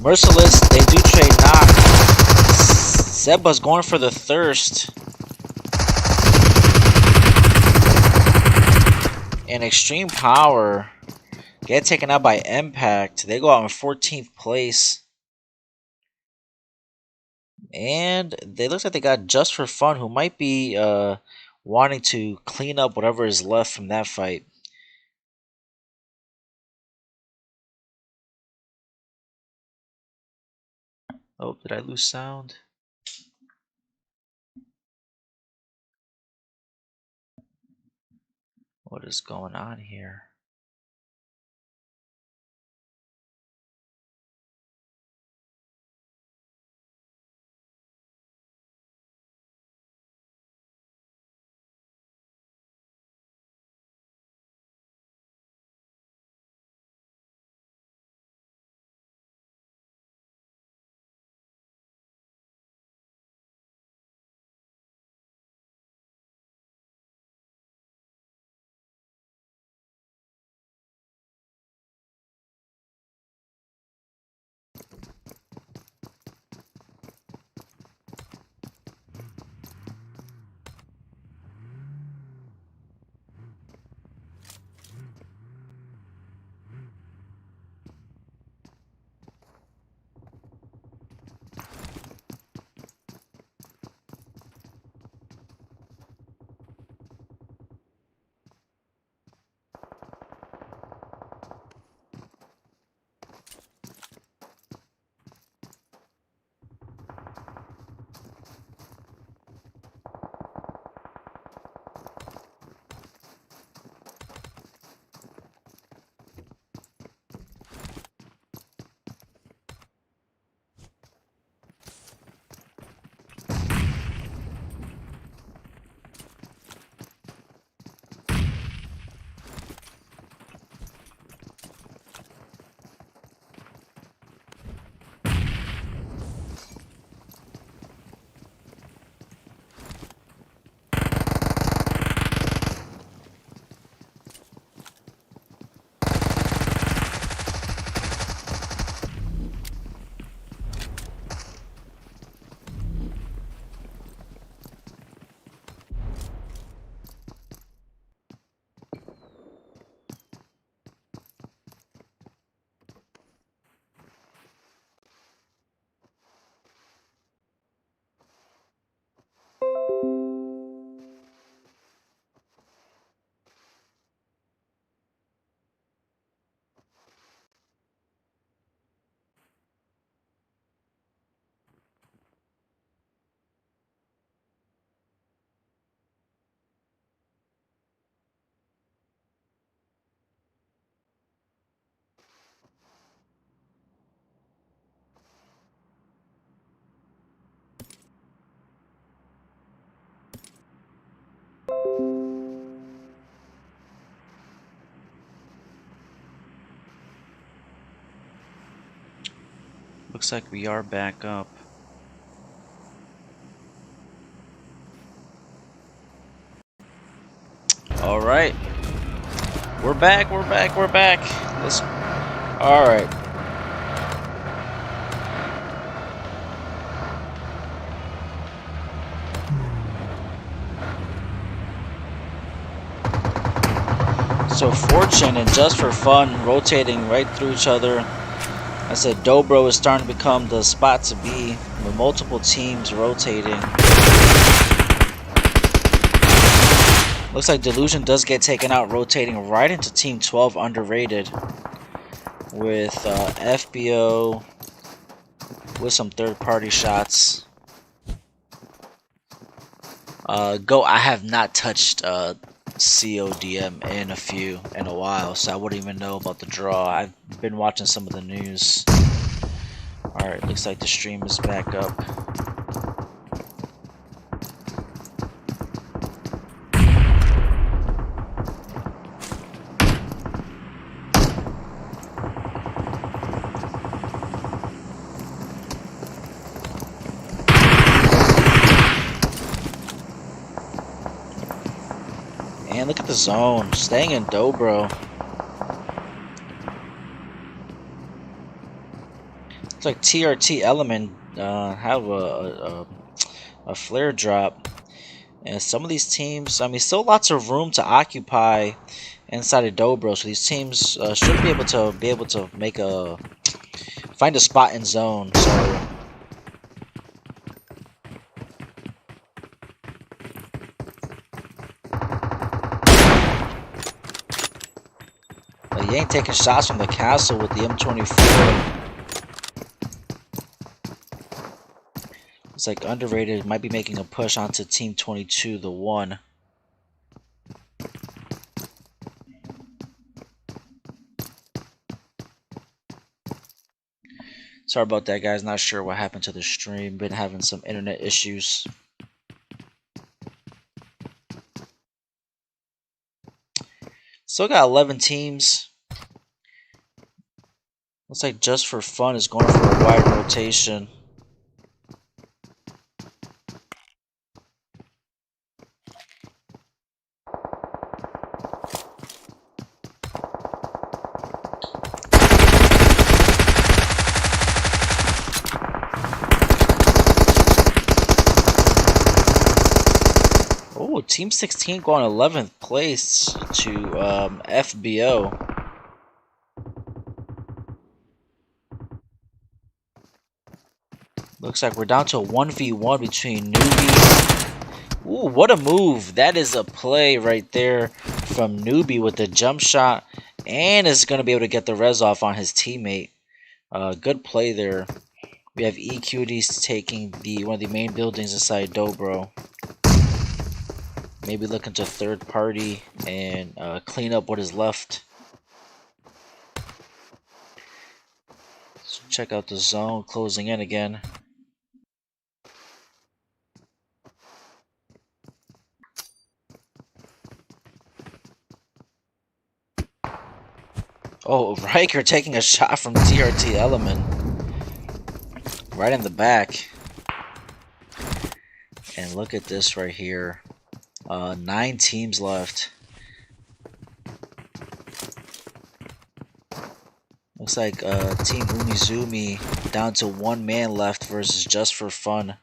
Merciless, they do trade knock. Seba's going for the thirst. And Extreme Power get taken out by Impact. They go out in 14th place. And they looks like they got Just for Fun, who might be wanting to clean up whatever is left from that fight. Oh, did I lose sound? What is going on here? Looks like we are back up. All right, we're back. We're back. We're back. Let's. All right. So Fortune and Just for Fun rotating right through each other. I said Dobro is starting to become the spot to be with multiple teams rotating. Looks like Delusion does get taken out, rotating right into Team 12 underrated with FBO with some third-party shots. I have not touched CODM in a while, so I wouldn't even know about the draw. I've been watching some of the news. Alright, looks like the stream is back up. And look at the zone, staying in Dobro. It's like TRT Element have a flare drop, and some of these teams, I mean, still lots of room to occupy inside of Dobro. So these teams should be able to find a spot in zone. So He ain't taking shots from the castle with the M24. It's like underrated. Might be making a push onto Team 22, the 1. Sorry about that, guys. Not sure what happened to the stream. Been having some internet issues. Still got 11 teams. Looks like Just for Fun is going for a wide rotation. Oh, Team 16 going 11th place to FBO. Looks like we're down to a 1v1 between Newbie. Ooh, what a move. That is a play right there from Newbie with the jump shot. And is going to be able to get the res off on his teammate. Good play there. We have EQDs taking one of the main buildings inside Dobro. Maybe looking to third party and clean up what is left. Let's check out the zone closing in again. Oh, Riker taking a shot from TRT Element. Right in the back. And look at this right here. 9 teams left. Looks like Team Umizumi down to 1 man left versus Just for Fun.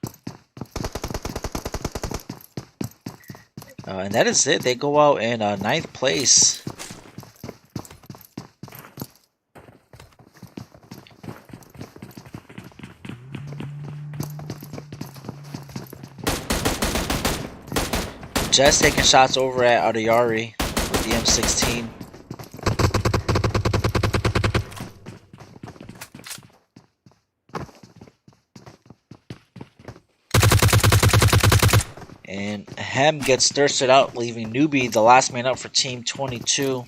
And that is it. They go out in 9th place. Jess taking shots over at Adayari with the M16. And Hem gets thirsted out, leaving Newbie the last man up for Team 22.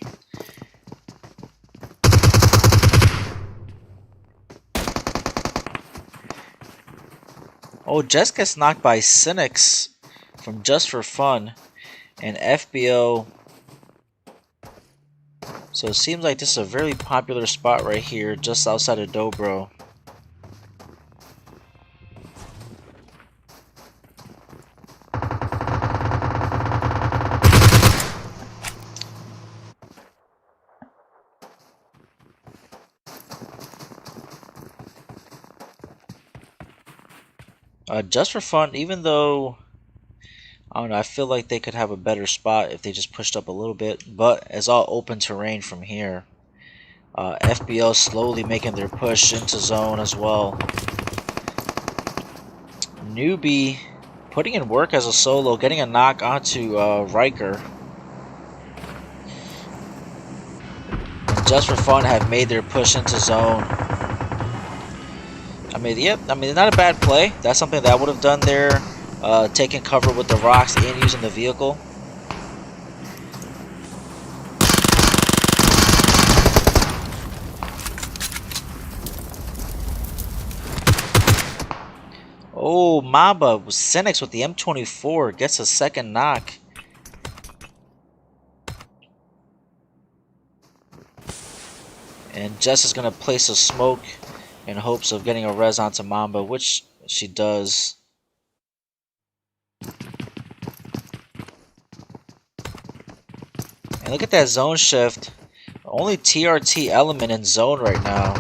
Oh, Jess gets knocked by Cynics from Just for Fun and FBO. So it seems like this is a very popular spot right here just outside of Dobro. Just for Fun, even though I don't know, I feel like they could have a better spot if they just pushed up a little bit, but it's all open terrain from here. FBO slowly making their push into zone as well. Newbie putting in work as a solo, getting a knock onto Riker. And Just for Fun have made their push into zone. I mean, not a bad play. That's something that I would have done there. Taking cover with the rocks and using the vehicle. Oh, Mamba with Cynics with the M24 gets a second knock. And Jess is going to place a smoke in hopes of getting a res onto Mamba, which she does. And look at that zone shift. Only TRT Element in zone right now.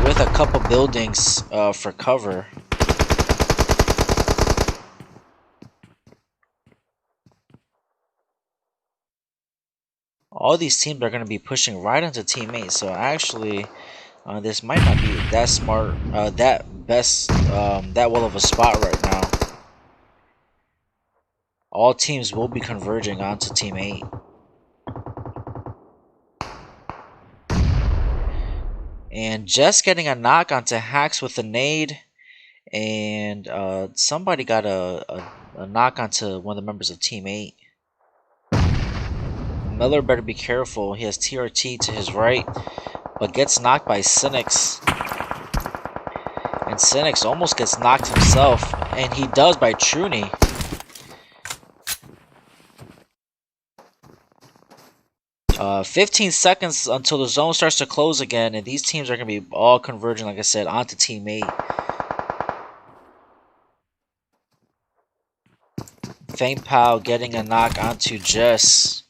With a couple buildings for cover. All these teams are going to be pushing right into teammates. So actually, this might not be that smart, that well of a spot right now. All teams will be converging onto Team 8. And just getting a knock onto Hacks with a nade. And somebody got a knock onto one of the members of Team 8. Miller better be careful. He has TRT to his right, but gets knocked by Cynics. And Cynics almost gets knocked himself, and he does by Truny. Uh, 15 seconds until the zone starts to close again, and these teams are going to be all converging, like I said, onto Team 8. Fang Pao getting a knock onto Jess.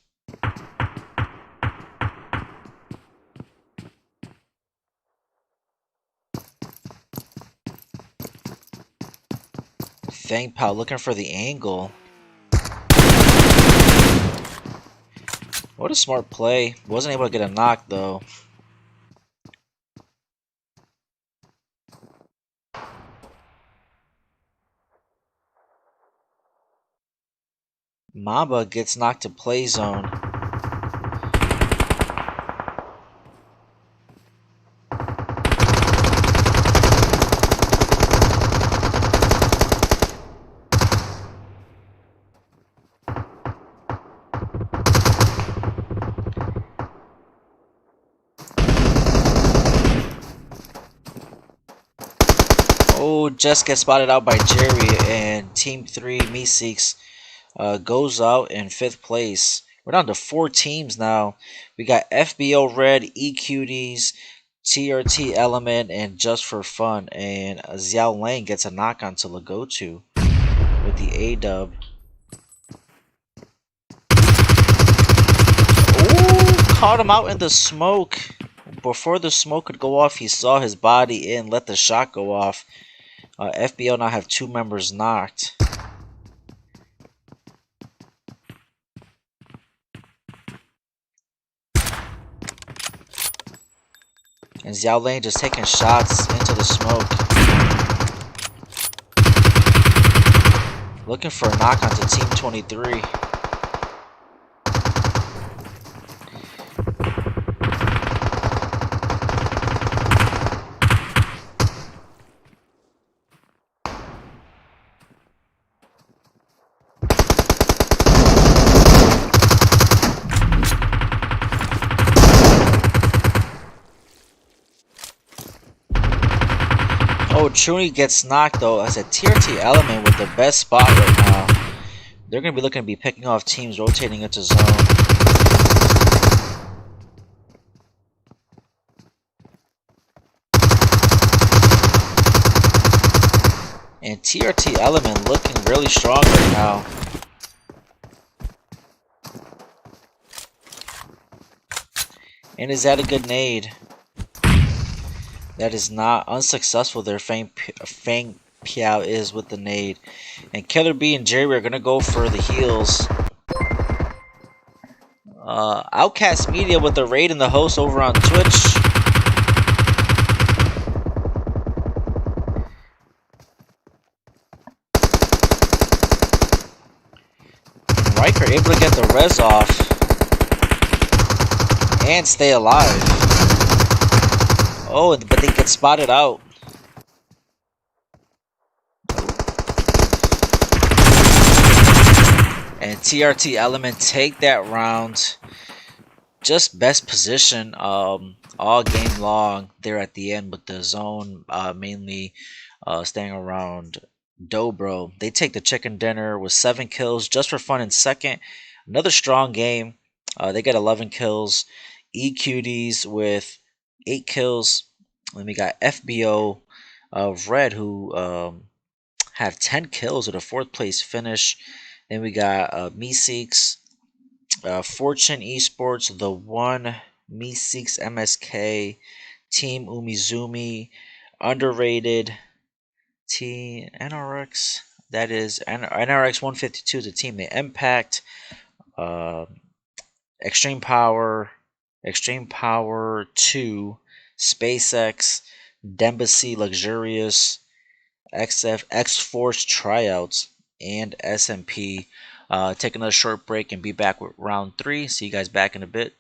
Fang Pao looking for the angle. What a smart play. Wasn't able to get a knock though. Mamba gets knocked to play zone. Oh, just gets spotted out by Jerry, and Team 3 Meseeks goes out in 5th place. We're down to 4 teams now. We got FBO Red, EQDs, TRT Element, and Just for Fun. And Xiao Lang gets a knock on to Lagotu with the A-dub. Ooh, caught him out in the smoke. Before the smoke could go off, he saw his body in, let the shot go off. FBO now have 2 members knocked. And Xiao Lane just taking shots into the smoke. Looking for a knock onto Team 23. Oh, Truny gets knocked though as a TRT Element with the best spot right now. They're going to be looking to be picking off teams rotating into zone. And TRT Element looking really strong right now. And is that a good nade? That is not unsuccessful there. Fang Piao is with the nade. And Killer B and Jerry are going to go for the heals. Outcast Media with the raid and the host over on Twitch. Riker able to get the res off and stay alive. Oh, but they get spotted out. And TRT Element take that round. Just best position all game long there at the end with the zone mainly staying around Dobro. They take the chicken dinner with 7 kills Just for Fun in second. Another strong game. They get 11 kills. EQDs with 8 kills. Then we got FBO of Red who have 10 kills with a 4th place finish. Then we got Meseeks, Fortune Esports, The One, Meseeks MSK, Team Umizumi, Underrated, Team NRX, that is NRX 152, the team they Impact, Extreme Power 2, SpaceX, Dembacy Luxurious, XF X Force Tryouts, and SMP. Take another short break and be back with round 3. See you guys back in a bit.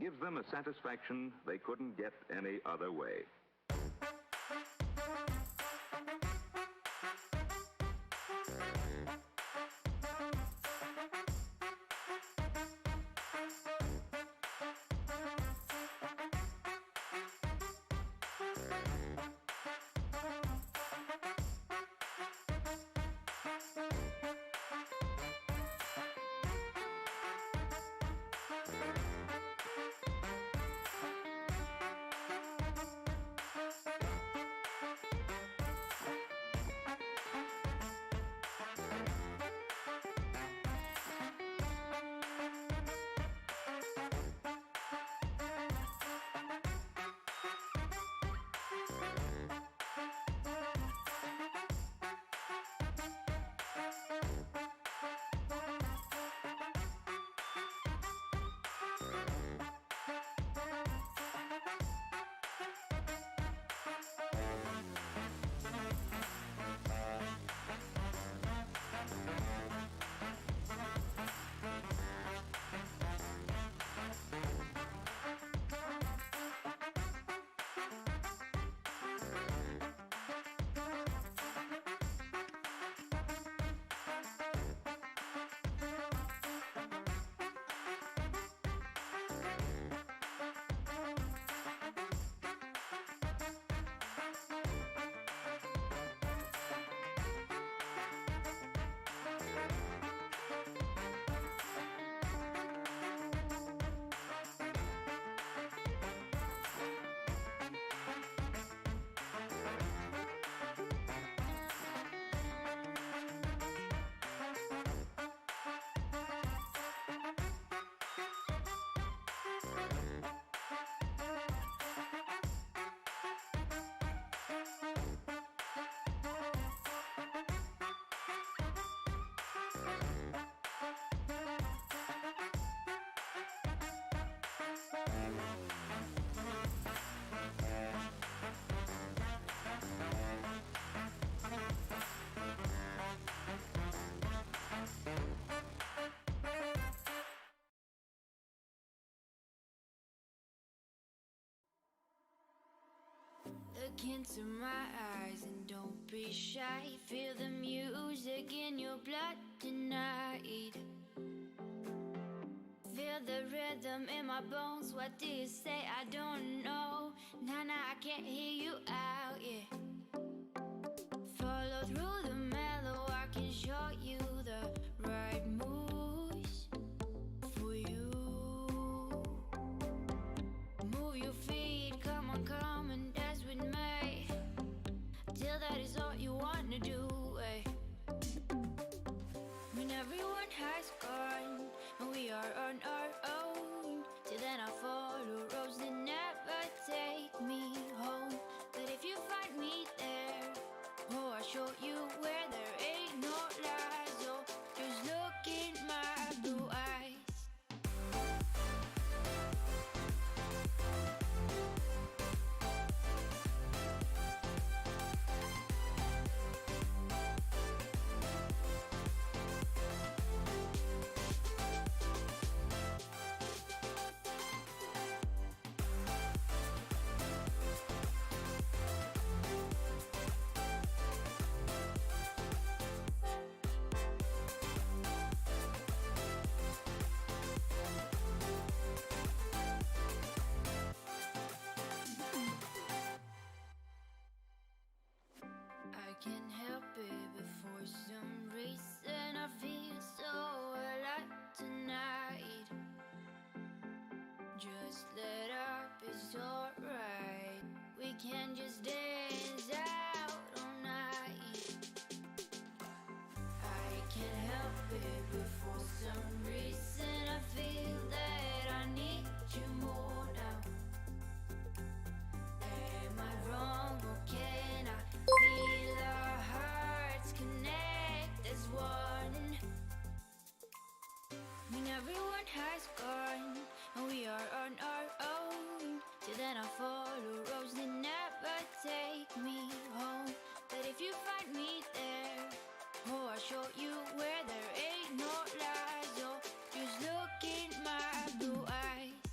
gives them a satisfaction they couldn't get any other way. Look into my eyes and don't be shy. Feel the music in your blood tonight. Feel the rhythm in my bones. What do you say? I don't know. Nah, I can't hear you out, yeah. Follow through the mellow, I can show you the right moves for you. Move your feet, come and dance with me. Till that is all you wanna do, eh? When everyone has gone and we are on our own, till then I follow roads that never take me home. But if you find me there, oh, I'll show you where there ain't no lies. Oh, just look in my blue eyes. I can't help it, but for some reason I feel so alive tonight. Just let up, it's alright. We can just dance out all night. I can't help it, but for some reason I feel that I need you more now. Am I wrong or can I feel our hearts connect as one? When everyone has gone and we are on our own, till then I follow roads that never take me home. But if you find me there, oh, I'll show you where there ain't no lies. Oh, just look in my blue eyes.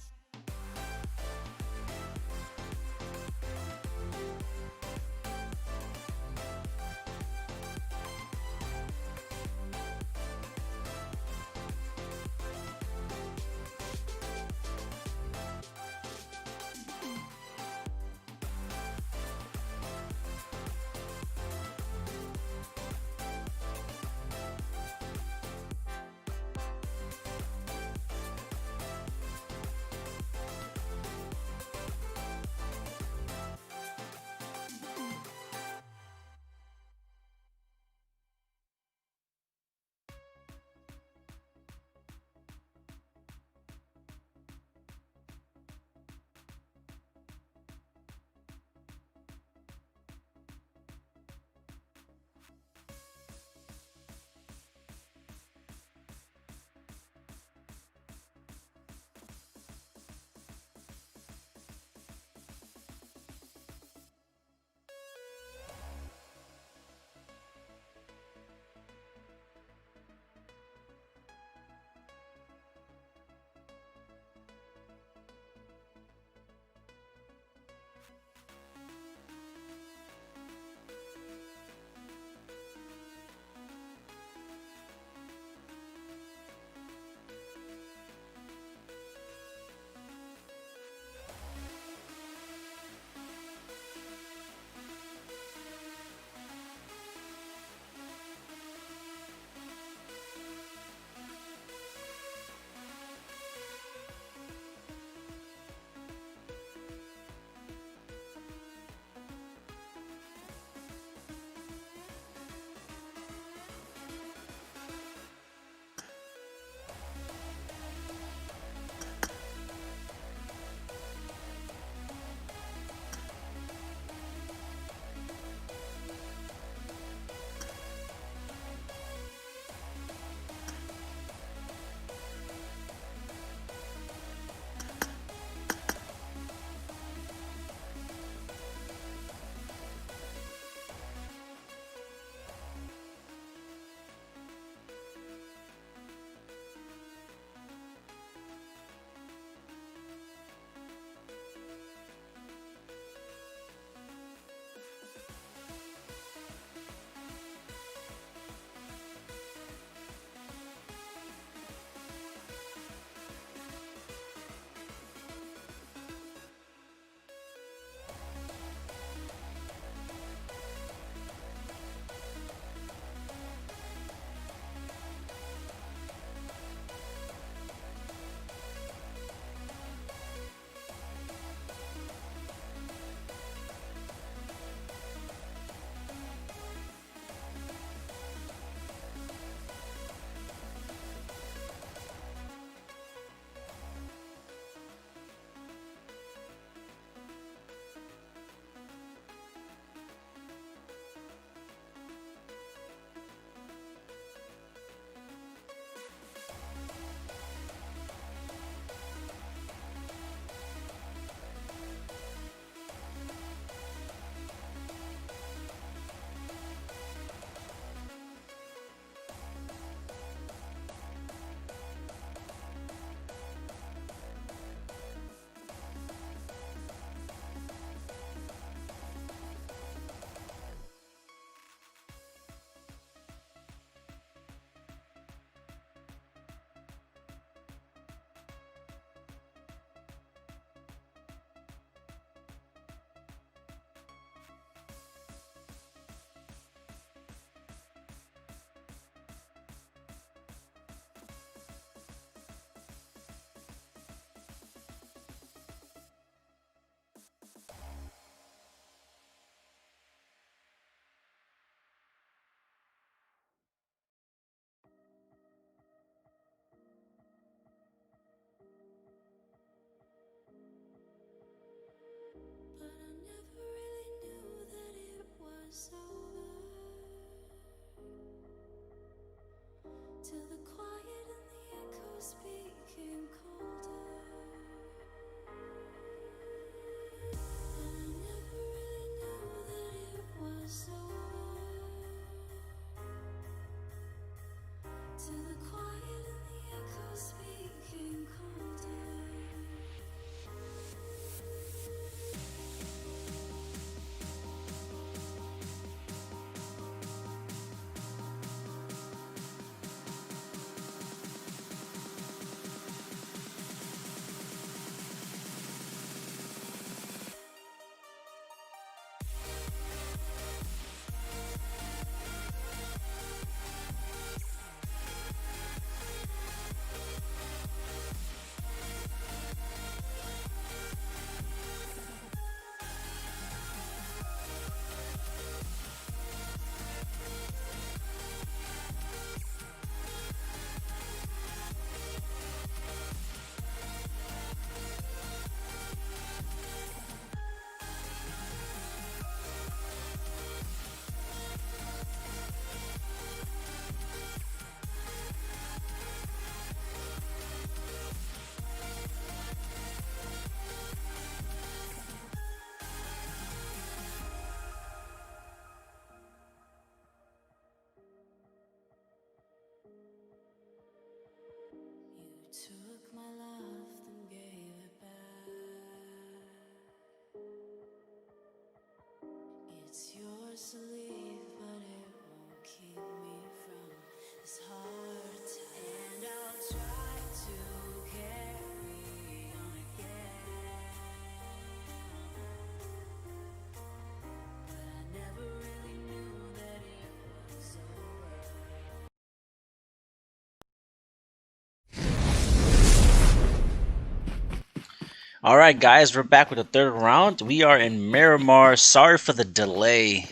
Alright guys, we're back with the third round. We are in Miramar. Sorry for the delay.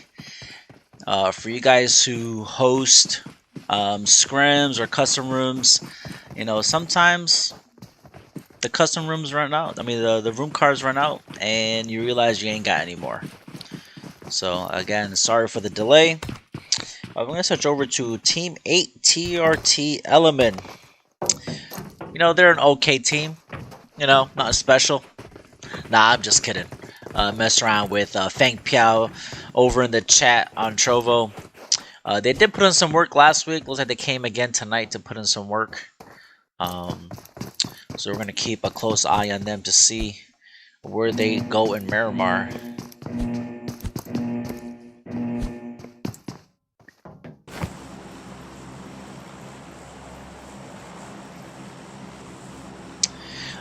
For you guys who host scrims or custom rooms, you know, sometimes the custom rooms run out. I mean, the room cards run out and you realize you ain't got any more. So again, sorry for the delay. I'm going to switch over to Team 8 TRT Element. You know, they're an okay team. You know, not special. Nah, I'm just kidding. Mess around with Fang Piao over in the chat on Trovo. They did put in some work last week. Looks like they came again tonight to put in some work. So we're going to keep a close eye on them to see where they go in Miramar.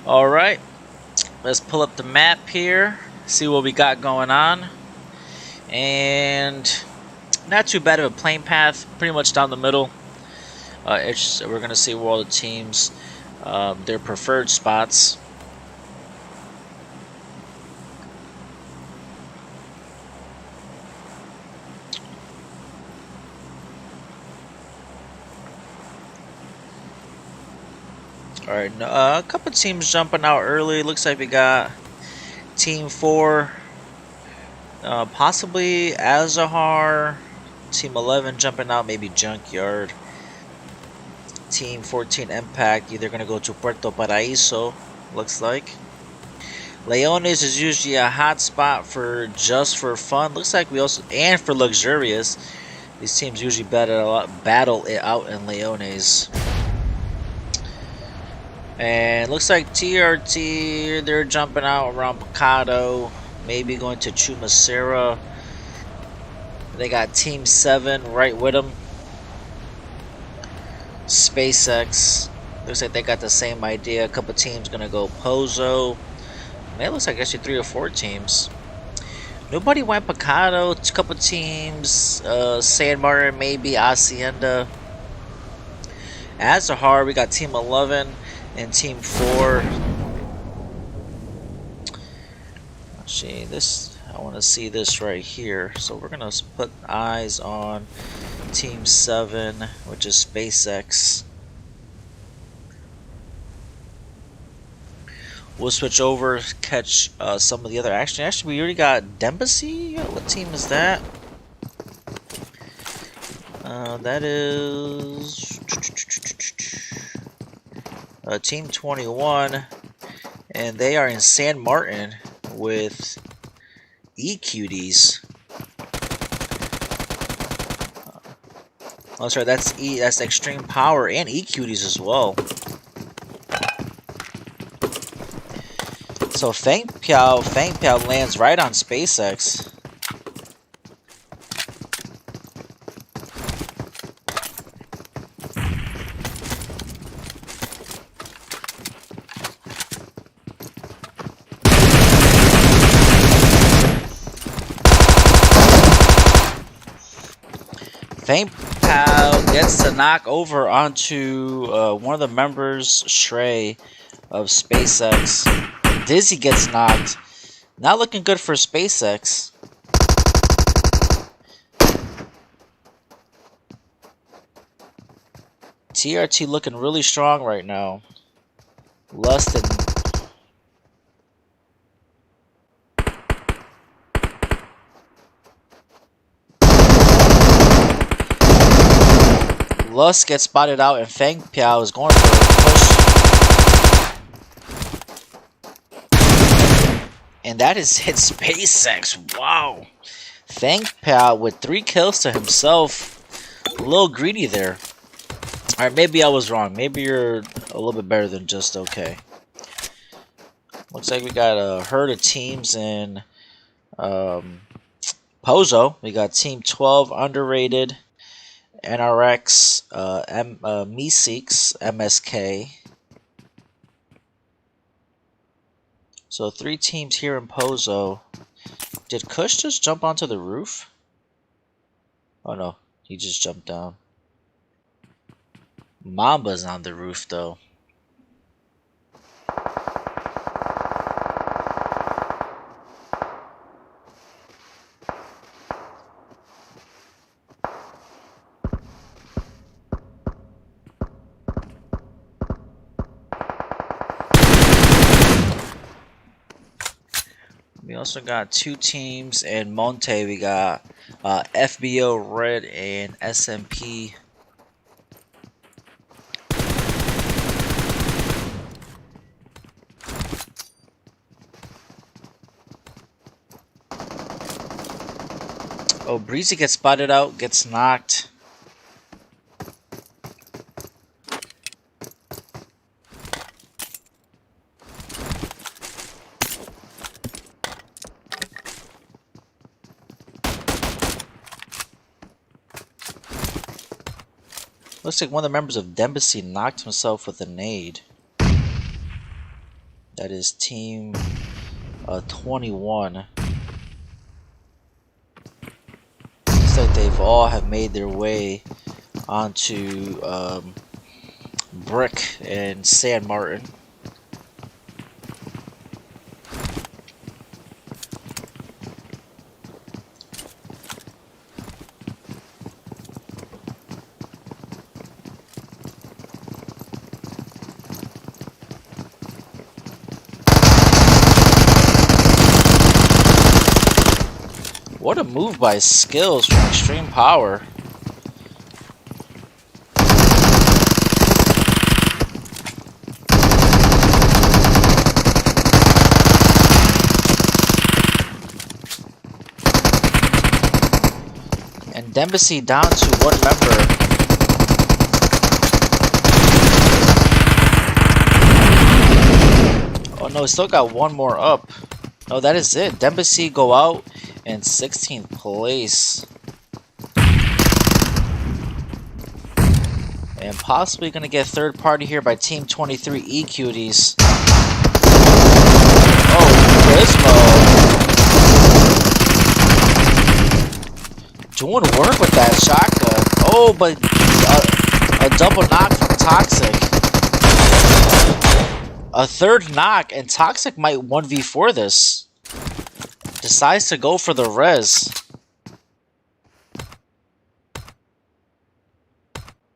Alright, let's pull up the map here, see what we got going on. And not too bad of a plane path, pretty much down the middle. We're going to see where all the teams, their preferred spots. Alright, a couple teams jumping out early. Looks like we got Team 4, possibly Azahar. Team 11 jumping out, maybe Junkyard. Team 14 Impact, either going to go to Puerto Paraíso, looks like. Leones is usually a hot spot for just for fun. Looks like we also, and for luxurious. These teams usually battle it out in Leones. And looks like TRT, they're jumping out around Picado, maybe going to Chumacera. They got Team 7 right with them. SpaceX, looks like they got the same idea. A couple teams gonna go Pozo. Man, it looks like actually 3 or 4 teams. Nobody went Picado. A couple teams, San Martin, maybe Hacienda. Azahar, we got Team 11 and Team 4. Actually, I want to see this right here. So we're gonna put eyes on Team 7, which is SpaceX. We'll switch over, catch some of the other action. Actually, we already got Dembasy. What team is that? That is Team 21, and they are in San Martin with EQDs. Oh, sorry, that's Extreme Power and EQDs as well. So Fang Piao lands right on SpaceX. Fang Piao gets to knock over onto one of the members, Shrey, of SpaceX. Dizzy gets knocked. Not looking good for SpaceX. TRT looking really strong right now. Lust and Lust gets spotted out, and Fang Piao is going for a push. And that is hit SpaceX. Wow. Fang Piao with 3 kills to himself. A little greedy there. Alright, maybe I was wrong. Maybe you're a little bit better than just okay. Looks like we got a herd of teams in Pozo. We got Team 12 underrated. NRX, Meseeks, MSK. So 3 teams here in Pozo. Did Kush just jump onto the roof? Oh no, he just jumped down. Mamba's on the roof though. We also got 2 teams in Monte. We got FBO Red and SMP. Oh, Breezy gets spotted out, gets knocked. Looks like one of the members of Embassy knocked himself with a nade. That is team 21. Looks like they've all have made their way onto Brick and San Martin. What a move by Skills from Extreme Power. And Embassy down to 1 member. Oh no, still got 1 more up. No, that is it. Embassy go out in 16th place. And possibly going to get third party here by Team 23 E-Cuties. Oh, Prismo. Doing work with that shotgun. Oh, but a double knock from Toxic. A third knock, and Toxic might 1v4 this. Decides to go for the res.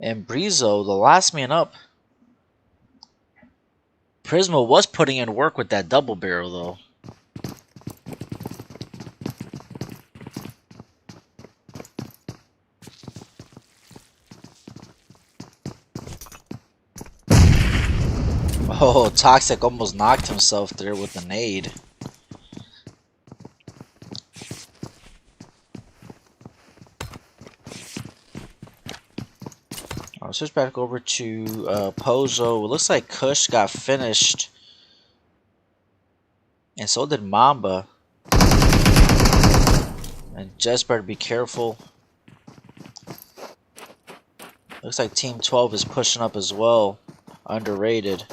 And Brizo, the last man up. Prismo was putting in work with that double barrel though. Oh, Toxic almost knocked himself there with a nade. I'll switch back over to Pozo. It looks like Kush got finished. And so did Mamba. And just better be careful. Looks like Team 12 is pushing up as well. Underrated.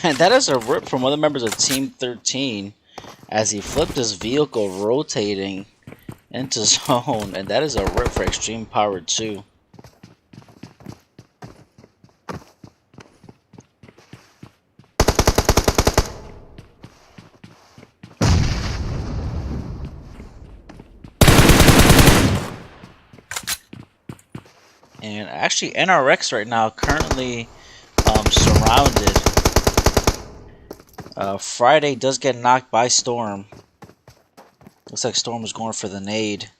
And that is a rip from one of the members of Team 13 as he flipped his vehicle rotating into zone. And that is a rip for Extreme Power 2. And actually NRX right now currently surrounded. Friday does get knocked by Storm. Looks like Storm was going for the nade.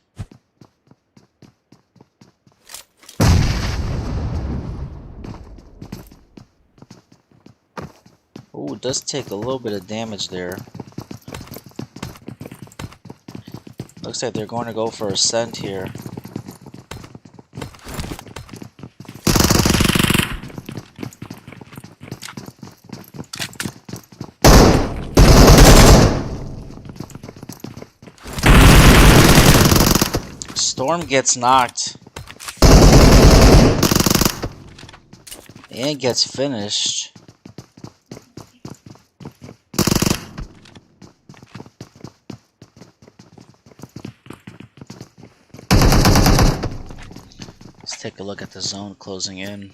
Oh, it does take a little bit of damage there. Looks looks like they're going to go for ascent here. Storm gets knocked and gets finished. Let's take a look at the zone closing in.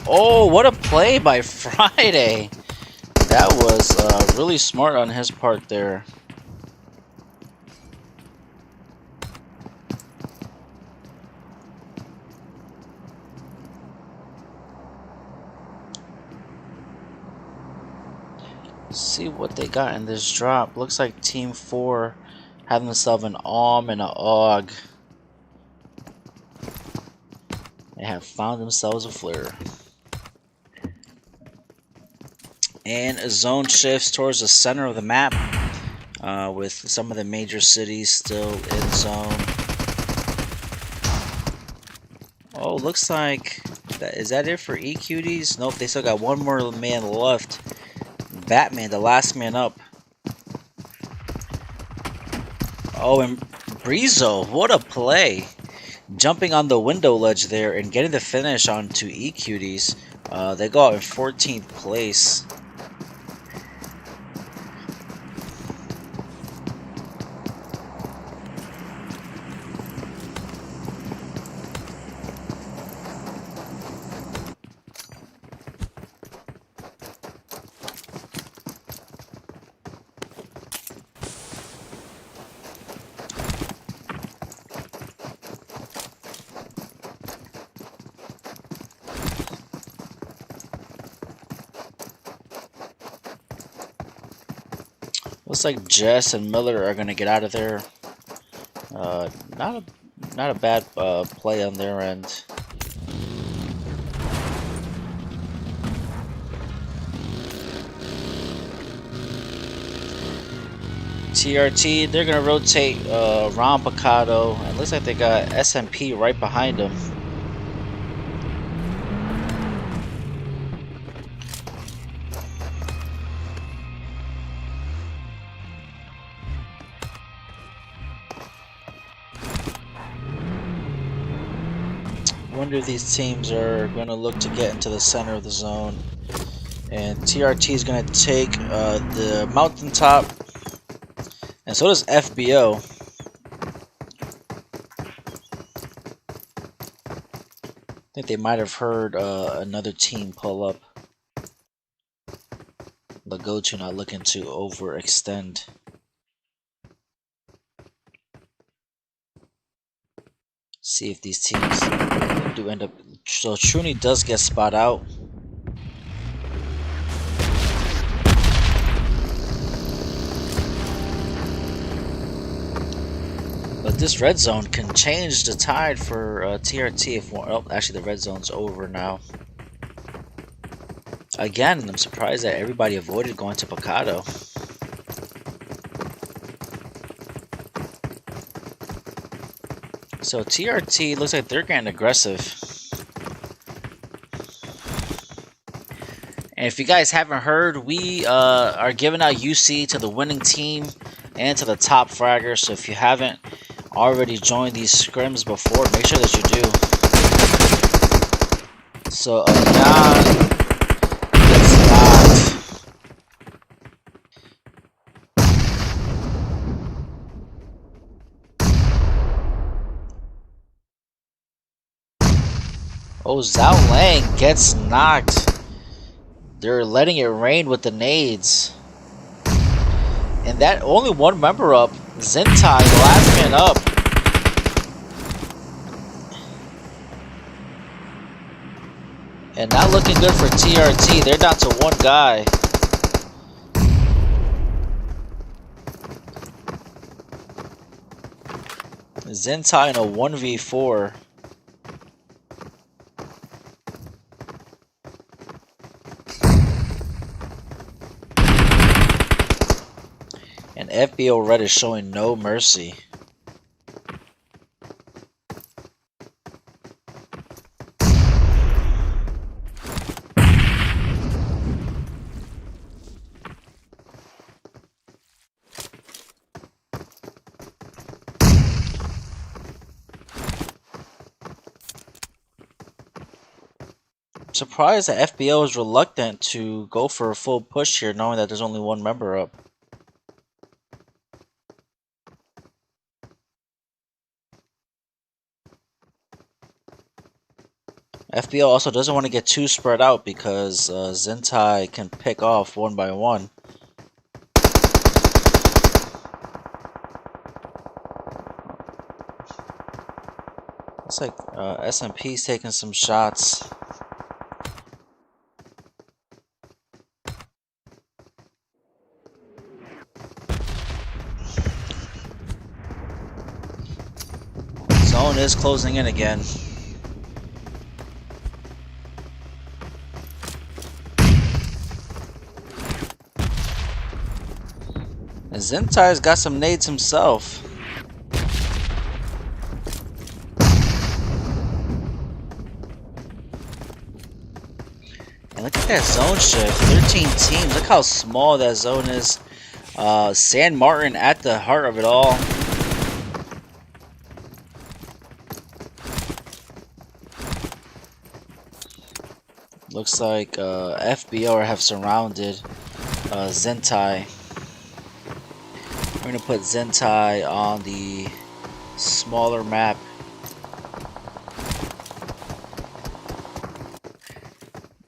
Oh, what a play by Friday! That was really smart on his part there. Let's see what they got in this drop. Looks like Team 4 had themselves an AUM and an AUG. They have found themselves a flare. And a zone shifts towards the center of the map, with some of the major cities still in zone. Oh, looks like is that it for EQDs? Nope, they still got one more man left. Batman, the last man up. Oh, and Brizo, what a play! Jumping on the window ledge there and getting the finish onto EQDs. They go out in 14th place. Looks like Jess and Miller are gonna get out of there. Not a bad play on their end. TRT, they're gonna rotate Ron Picado, and looks like they got SMP right behind them. Wonder if these teams are going to look to get into the center of the zone. And TRT is going to take the mountaintop, and so does FBO. I think they might have heard another team pull up. Lagotu not looking to overextend. See if these teams do end up. So Truni does get spot out. But this red zone can change the tide for TRT if one. Oh, actually, the red zone's over now. Again, I'm surprised that everybody avoided going to Picado. So TRT looks like they're getting aggressive. And if you guys haven't heard, we are giving out UC to the winning team and to the top fragger. So if you haven't already joined these scrims before, make sure that you do. So Ayan gets knocked. Oh, Zhao Lang gets knocked. They're letting it rain with the nades. And that only one member up. Zentai, the last man up. And not looking good for TRT. They're down to one guy. Zentai in a 1v4. And FBO Red is showing no mercy. I'm surprised that FBO is reluctant to go for a full push here, knowing that there's only one member up. FBO also doesn't want to get too spread out because Zentai can pick off one by one. Looks like SMP's taking some shots. Zone is closing in again. And Zentai's got some nades himself. And look at that zone shift. 13 teams. Look how small that zone is. San Martin at the heart of it all. Looks like FBO have surrounded Zentai. We're going to put Zentai on the smaller map.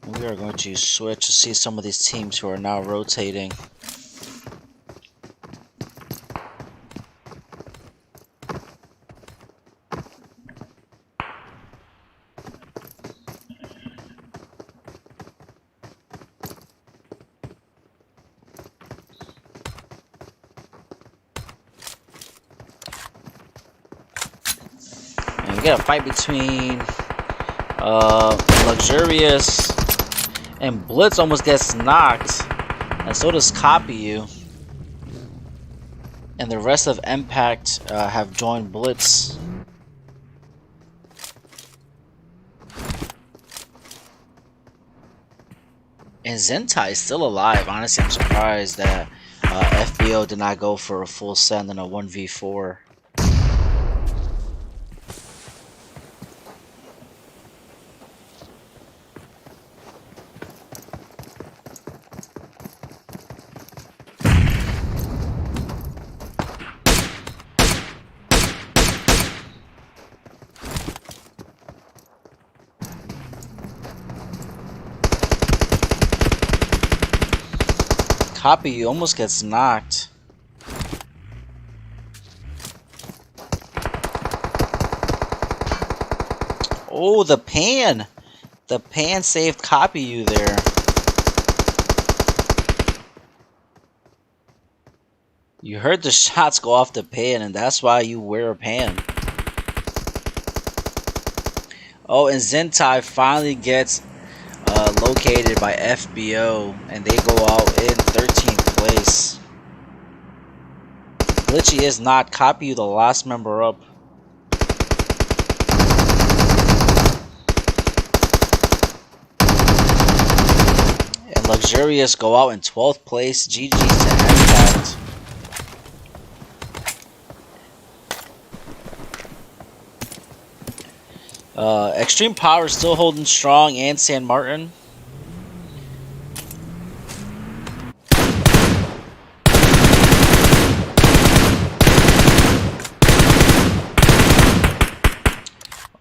We are going to switch to see some of these teams who are now rotating. And we got a fight between Luxurious and Blitz almost gets knocked, and so does Copy You. And the rest of Impact have joined Blitz. And Zentai is still alive. Honestly, I'm surprised that FBO did not go for a full send in a 1v4. Copy You almost gets knocked. Oh, the pan! The pan saved Copy You there. You heard the shots go off the pan, and that's why you wear a pan. Oh, and Zentai finally gets located by FBO, and they go out in 13th place. Glitchy is not. Copy You, the last member up. And Luxurious go out in 12th place. GG's to Impact. Extreme Power is still holding strong, and San Martin.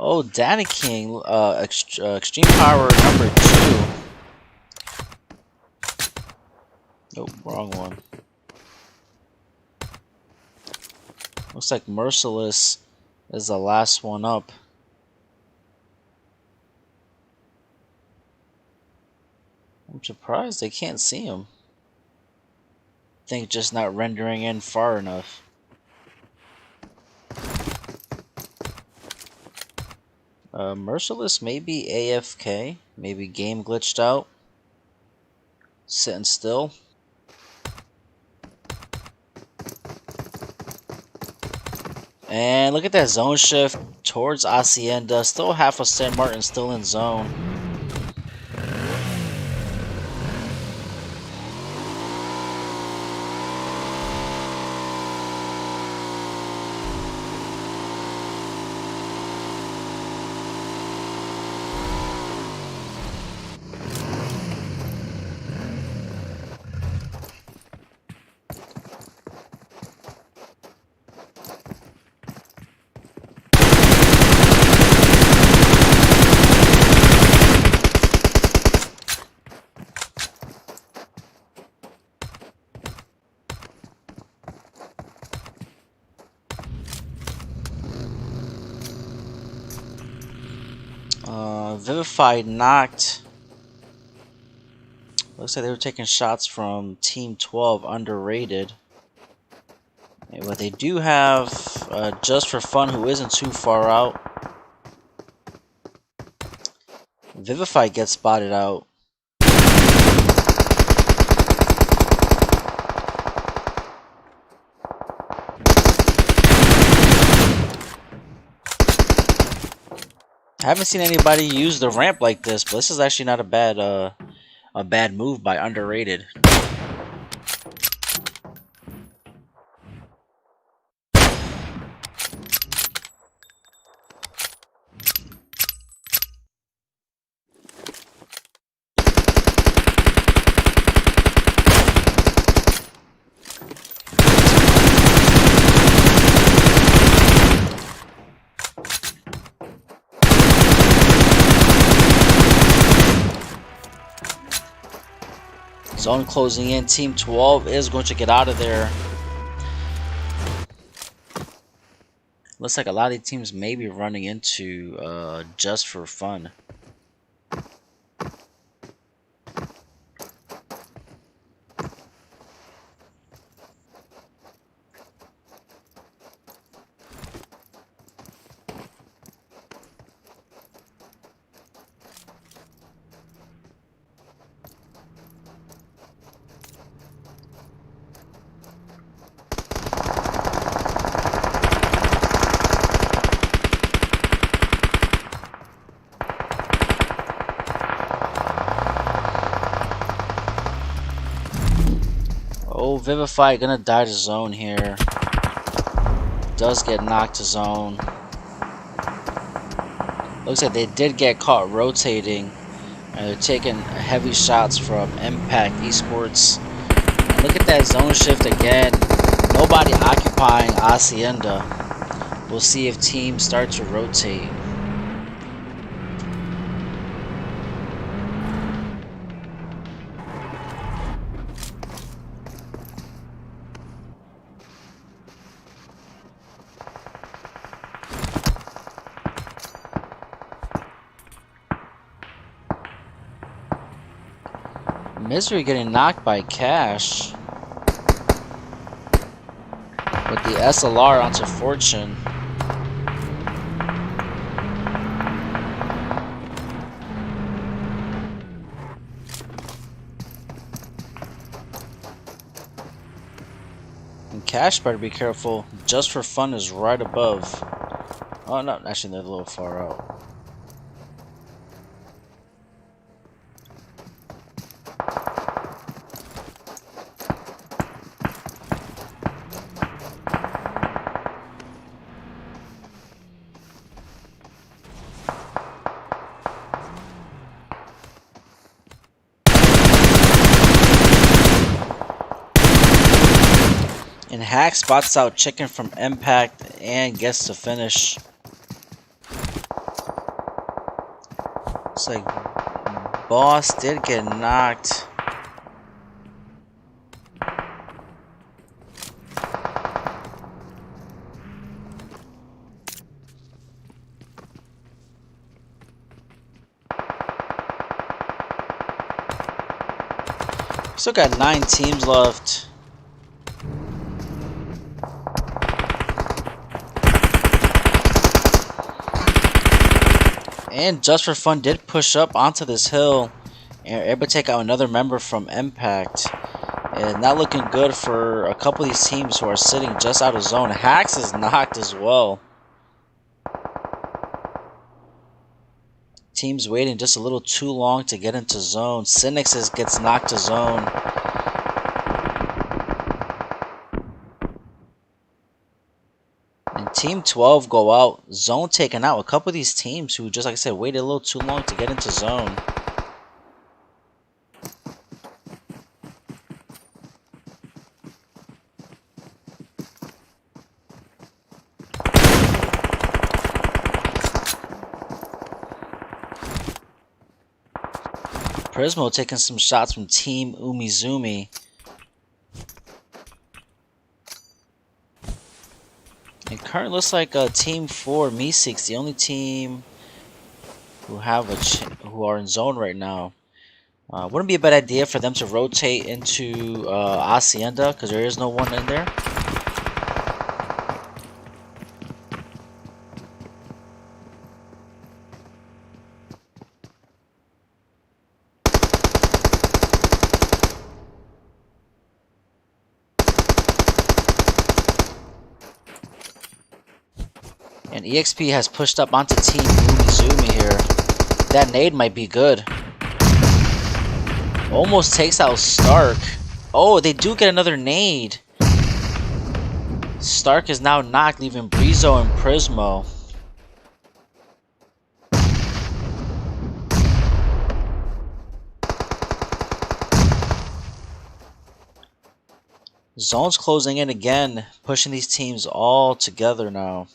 Oh, Danny King, Extreme Power number 2. Nope, wrong one. Looks like Merciless is the last one up. I'm surprised they can't see him. Think just not rendering in far enough. Merciless maybe AFK, maybe game glitched out. Sitting still. And look at that zone shift towards Hacienda. Still half of San Martin still in zone. Vivify knocked. Looks like they were taking shots from Team 12, underrated. But they do have Just for Fun, who isn't too far out. Vivify gets spotted out. I haven't seen anybody use the ramp like this, but this is actually not a bad move by underrated. Zone closing in. Team 12 is going to get out of there. Looks like a lot of these teams may be running into Just for Fun. Oh, Vivify gonna die to zone here. Does get knocked to zone. Looks like they did get caught rotating. And they're taking heavy shots from Impact Esports. And look at that zone shift again. Nobody occupying Hacienda. We'll see if teams start to rotate. Misery getting knocked by Cash. With the SLR onto Fortune. And Cash better be careful. Just for Fun is right above. Oh no, actually they're a little far out. And Hack spots out Chicken from Impact and gets to finish. Looks like Boss did get knocked. Still got 9 teams left. And Just for Fun did push up onto this hill and able to take out another member from Impact. And not looking good for a couple of these teams who are sitting just out of zone. Hacks is knocked as well. Teams waiting just a little too long to get into zone. Cynics gets knocked to zone. And Team 12 go out. Zone taken out. A couple of these teams who, just like I said, waited a little too long to get into zone. Prismo taking some shots from Team Umizumi. And currently looks like Team 4 Meseeks, the only team who have who are in zone right now. Wouldn't be a bad idea for them to rotate into Hacienda because there is no one in there. And EXP has pushed up onto Team Umizumi here. That nade might be good. Almost takes out Stark. Oh, they do get another nade. Stark is now knocked, leaving Brizo and Prismo. Zone's closing in again, pushing these teams all together now.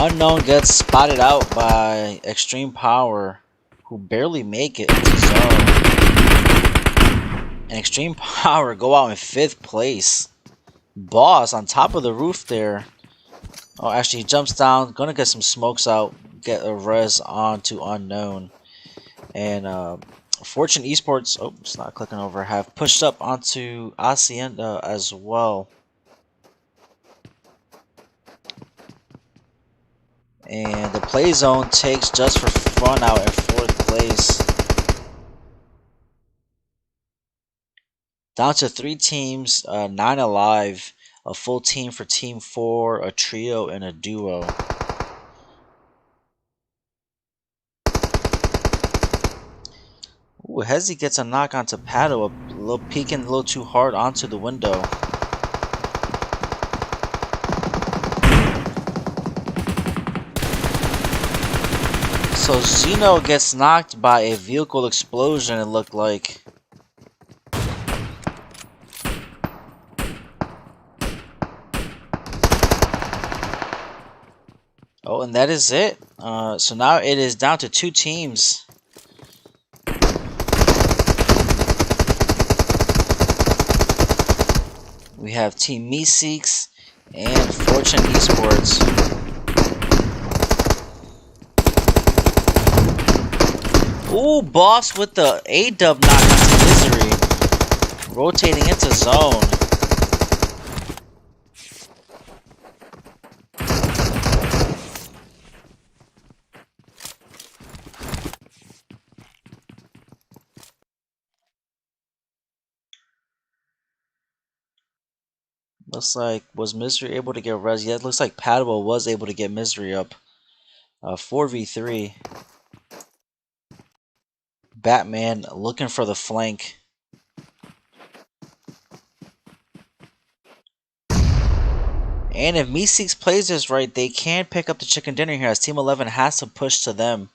Unknown gets spotted out by Extreme Power, who barely make it into zone. And Extreme Power go out in 5th place. Boss on top of the roof there. Oh, actually he jumps down, gonna get some smokes out, get a res on to Unknown. And Fortune Esports, oh, it's not clicking over, have pushed up onto Hacienda as well. And the play zone takes Just for Fun out in 4th place. Down to 3 teams, 9 alive. A full team for Team 4, a trio, and a duo. Ooh, Hezi gets a knock onto Paddle, a little peeking a little too hard onto the window. So Zeno gets knocked by a vehicle explosion, it looked like. Oh, and that is it. So now it is down to 2 teams. We have Team Meseeks and Fortune Esports. Ooh, Boss with the A-dub knock into Misery. Rotating into zone. Looks like, was Misery able to get res? Yeah, it looks like Padua was able to get Misery up. 4v3. Batman looking for the flank. And if Meeseeks plays this right, they can pick up the chicken dinner here as Team 11 has to push to them.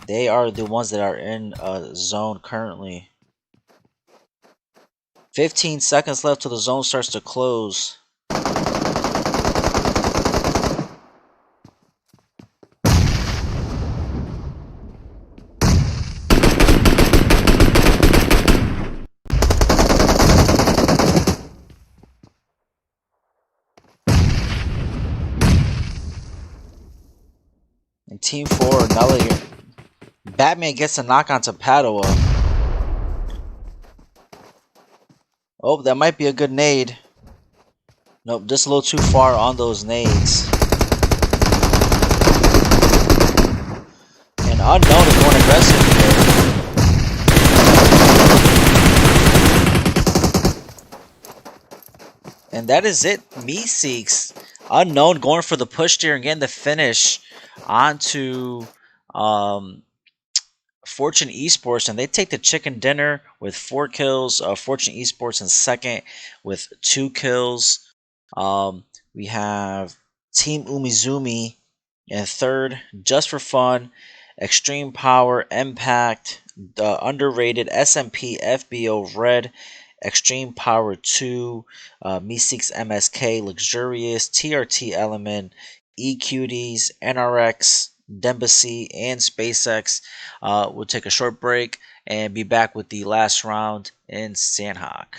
They are the ones that are in zone currently. 15 seconds left till the zone starts to close. In Team 4, Nelly. Batman gets a knock onto Padua. Oh, that might be a good nade. Nope, just a little too far on those nades. And Unknown is going aggressive here. And that is it. Meseeks. Unknown going for the push there and getting the finish onto Fortune Esports. And they take the chicken dinner with 4 kills. Fortune Esports in second with 2 kills. We have Team Umizumi in third, just for fun. Extreme Power, Impact, the underrated SMP, FBO, Red, Extreme Power 2, Meeseeks MSK, Luxurious, TRT Element, EQDs, NRX, Dembacy, and SpaceX. We'll take a short break and be back with the last round in Sandhawk.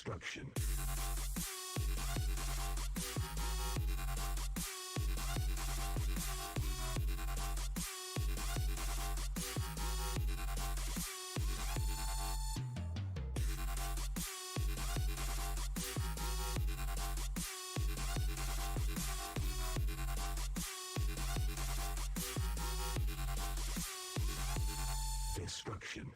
Destruction. Destruction.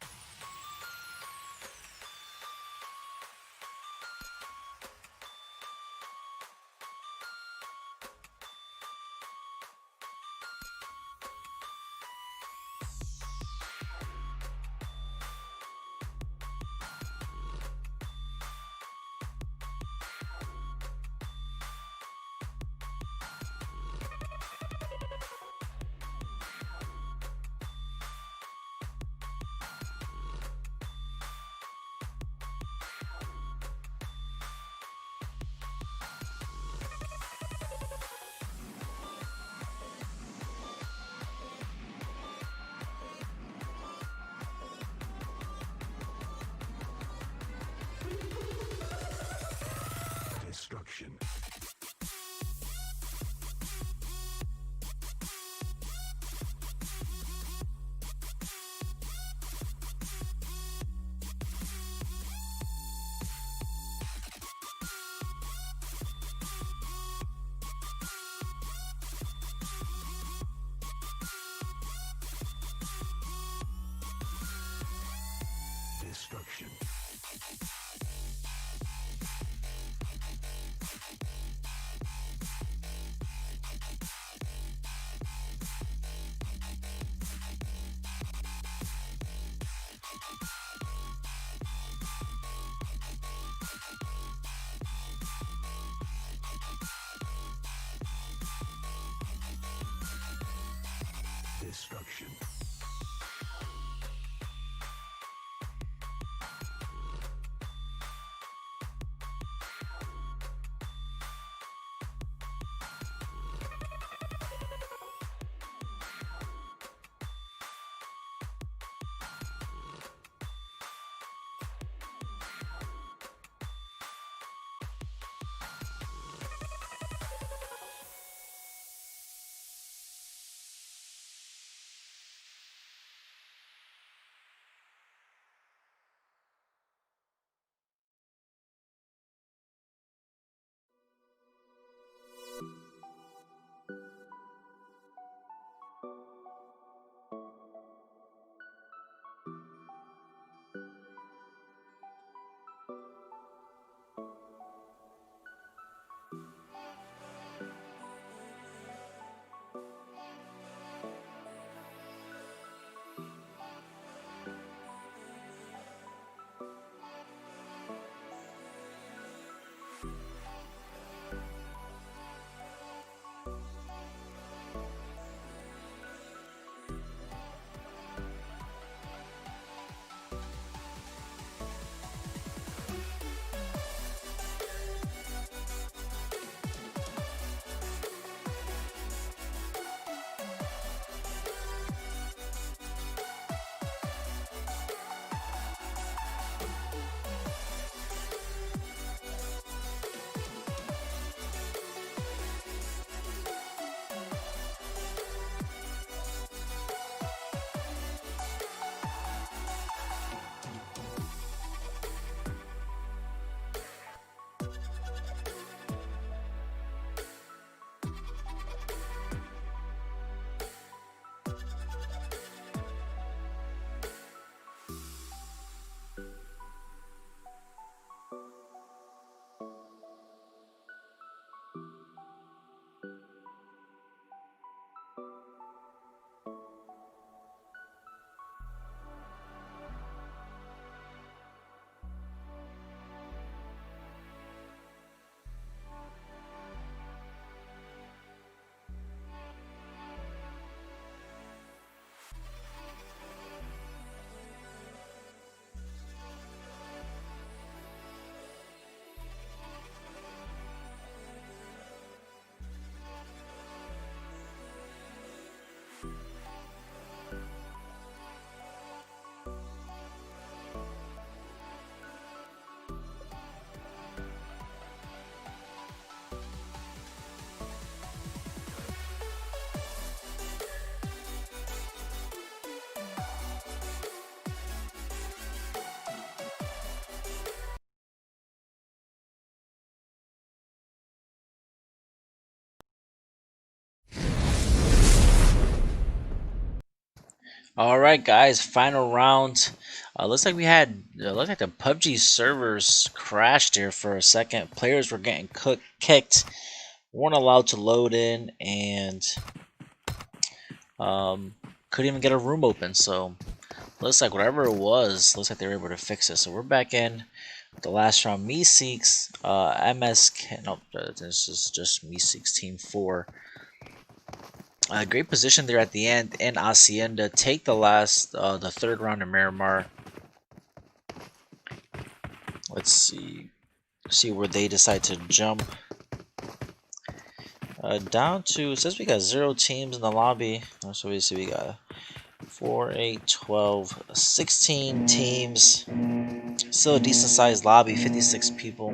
All right, guys, final round. Looks like we had looks like the PUBG servers crashed here for a second. Players were getting kicked, weren't allowed to load in, and um, couldn't even get a room open. So looks like whatever it was, looks like they were able to fix it. So we're back in the last round. Meseeks, MSK. No, this is just Meseeks Team 4. Great position there at the end in Hacienda. Take the third round in Miramar. Let's see where they decide to jump. Down to, it says we got 0 teams in the lobby. So we see we got 4, 8, 12, 16 teams. Still a decent sized lobby, 56 people.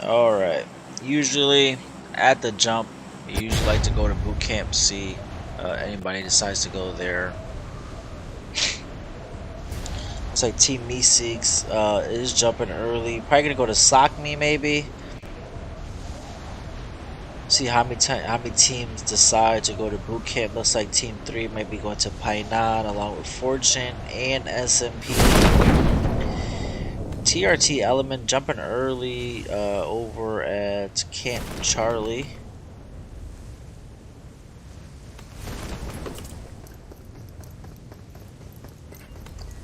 Alright. Usually at the jump, you usually like to go to boot camp, see anybody decides to go there. It's like Team Meseeks is jumping early. Probably gonna go to SockMe maybe. See how many teams decide to go to boot camp. Looks like Team 3 might be going to Painan along with Fortune and SMP. TRT Element jumping early over at Camp Charlie.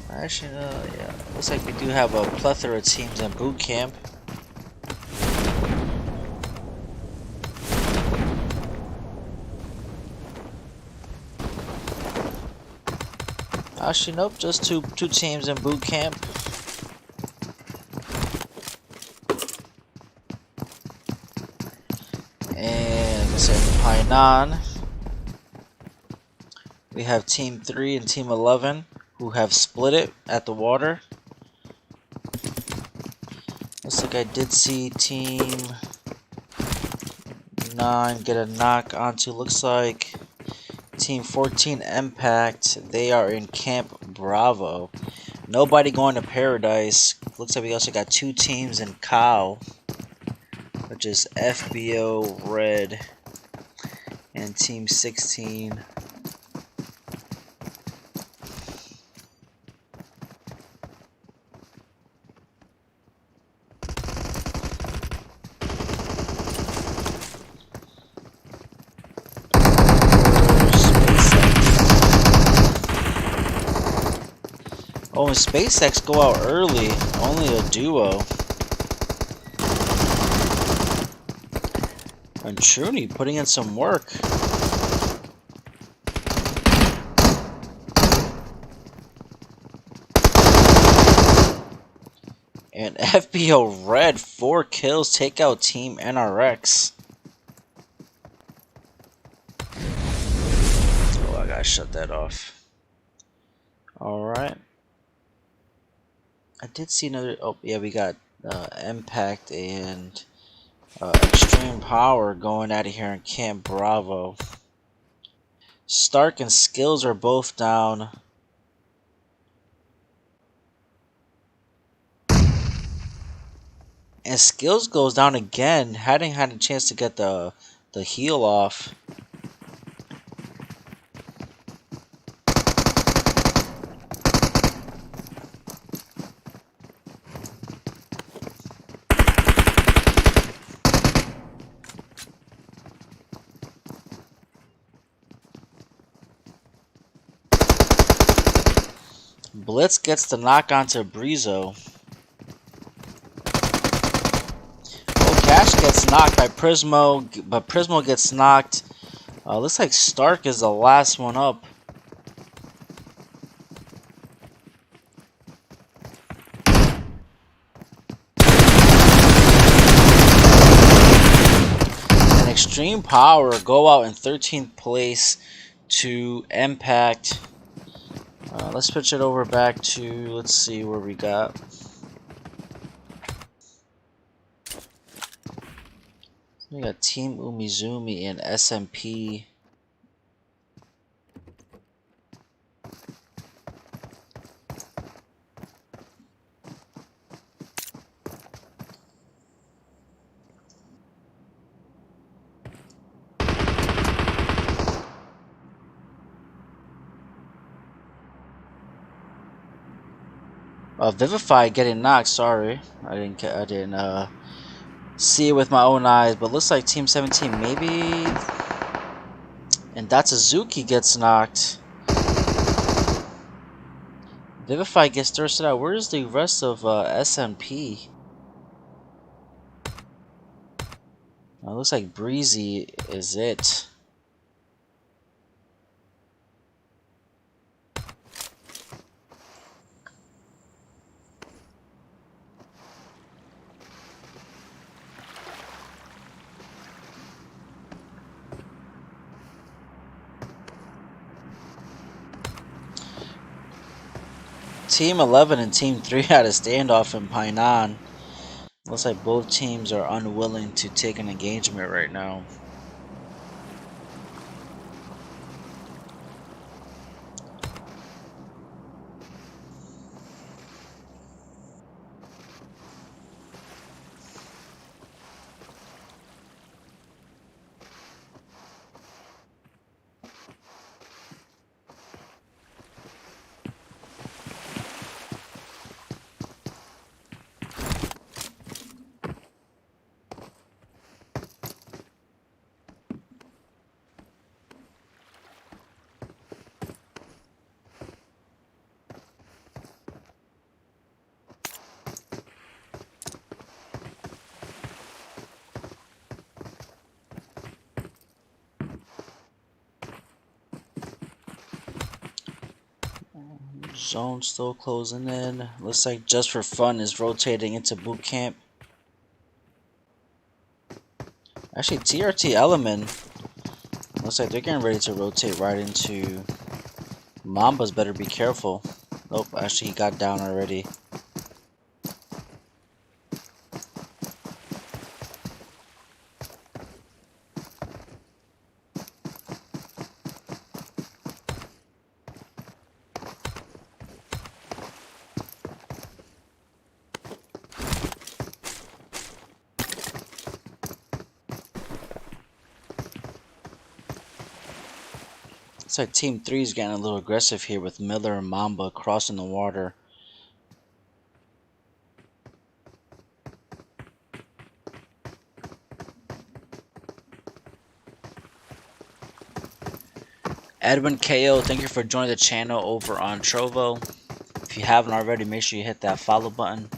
Actually, yeah. Looks like we do have a plethora of teams in boot camp. Actually, nope. Just two teams in boot camp. And let's say Hainan. We have Team 3 and Team 11 who have split it at the water. Looks like I did see Team 9 get a knock onto, looks like Team 14 Impact. They are in Camp Bravo. Nobody going to Paradise. Looks like we also got 2 teams in Cow, which is FBO Red and Team 16. Oh, and SpaceX go out early. Only a duo. And Trudy putting in some work. And FBO Red, 4 kills, take out Team NRX. Oh, I gotta shut that off. Alright. I did see another, oh yeah, we got Impact and Extreme Power going out of here in Camp Bravo. Stark and Skills are both down. And Skills goes down again. Hadn't had a chance to get the heal off. Blitz gets the knock onto Brizo. Oh, Cash gets knocked by Prismo, but Prismo gets knocked. Looks like Stark is the last one up. And Extreme Power go out in 13th place to Impact. Let's switch it over back to, let's see where we got. We got Team Umizumi and SMP. Vivify getting knocked. Sorry, I didn't see it with my own eyes. But looks like Team 17 maybe. And Datsuzuki gets knocked. Vivify gets thirsted out. Where's the rest of SMP? Looks like Breezy is it. Team 11 and Team 3 had a standoff in Painan. Looks like both teams are unwilling to take an engagement right now. Zone still closing in. Looks like Just for Fun is rotating into boot camp. Actually, TRT Element looks like they're getting ready to rotate right into Mamba's. Better be careful. Nope, actually he got down already. Looks like Team 3 is getting a little aggressive here with Miller and Mamba crossing the water. Edwin KO, thank you for joining the channel over on Trovo. If you haven't already, make sure you hit that follow button.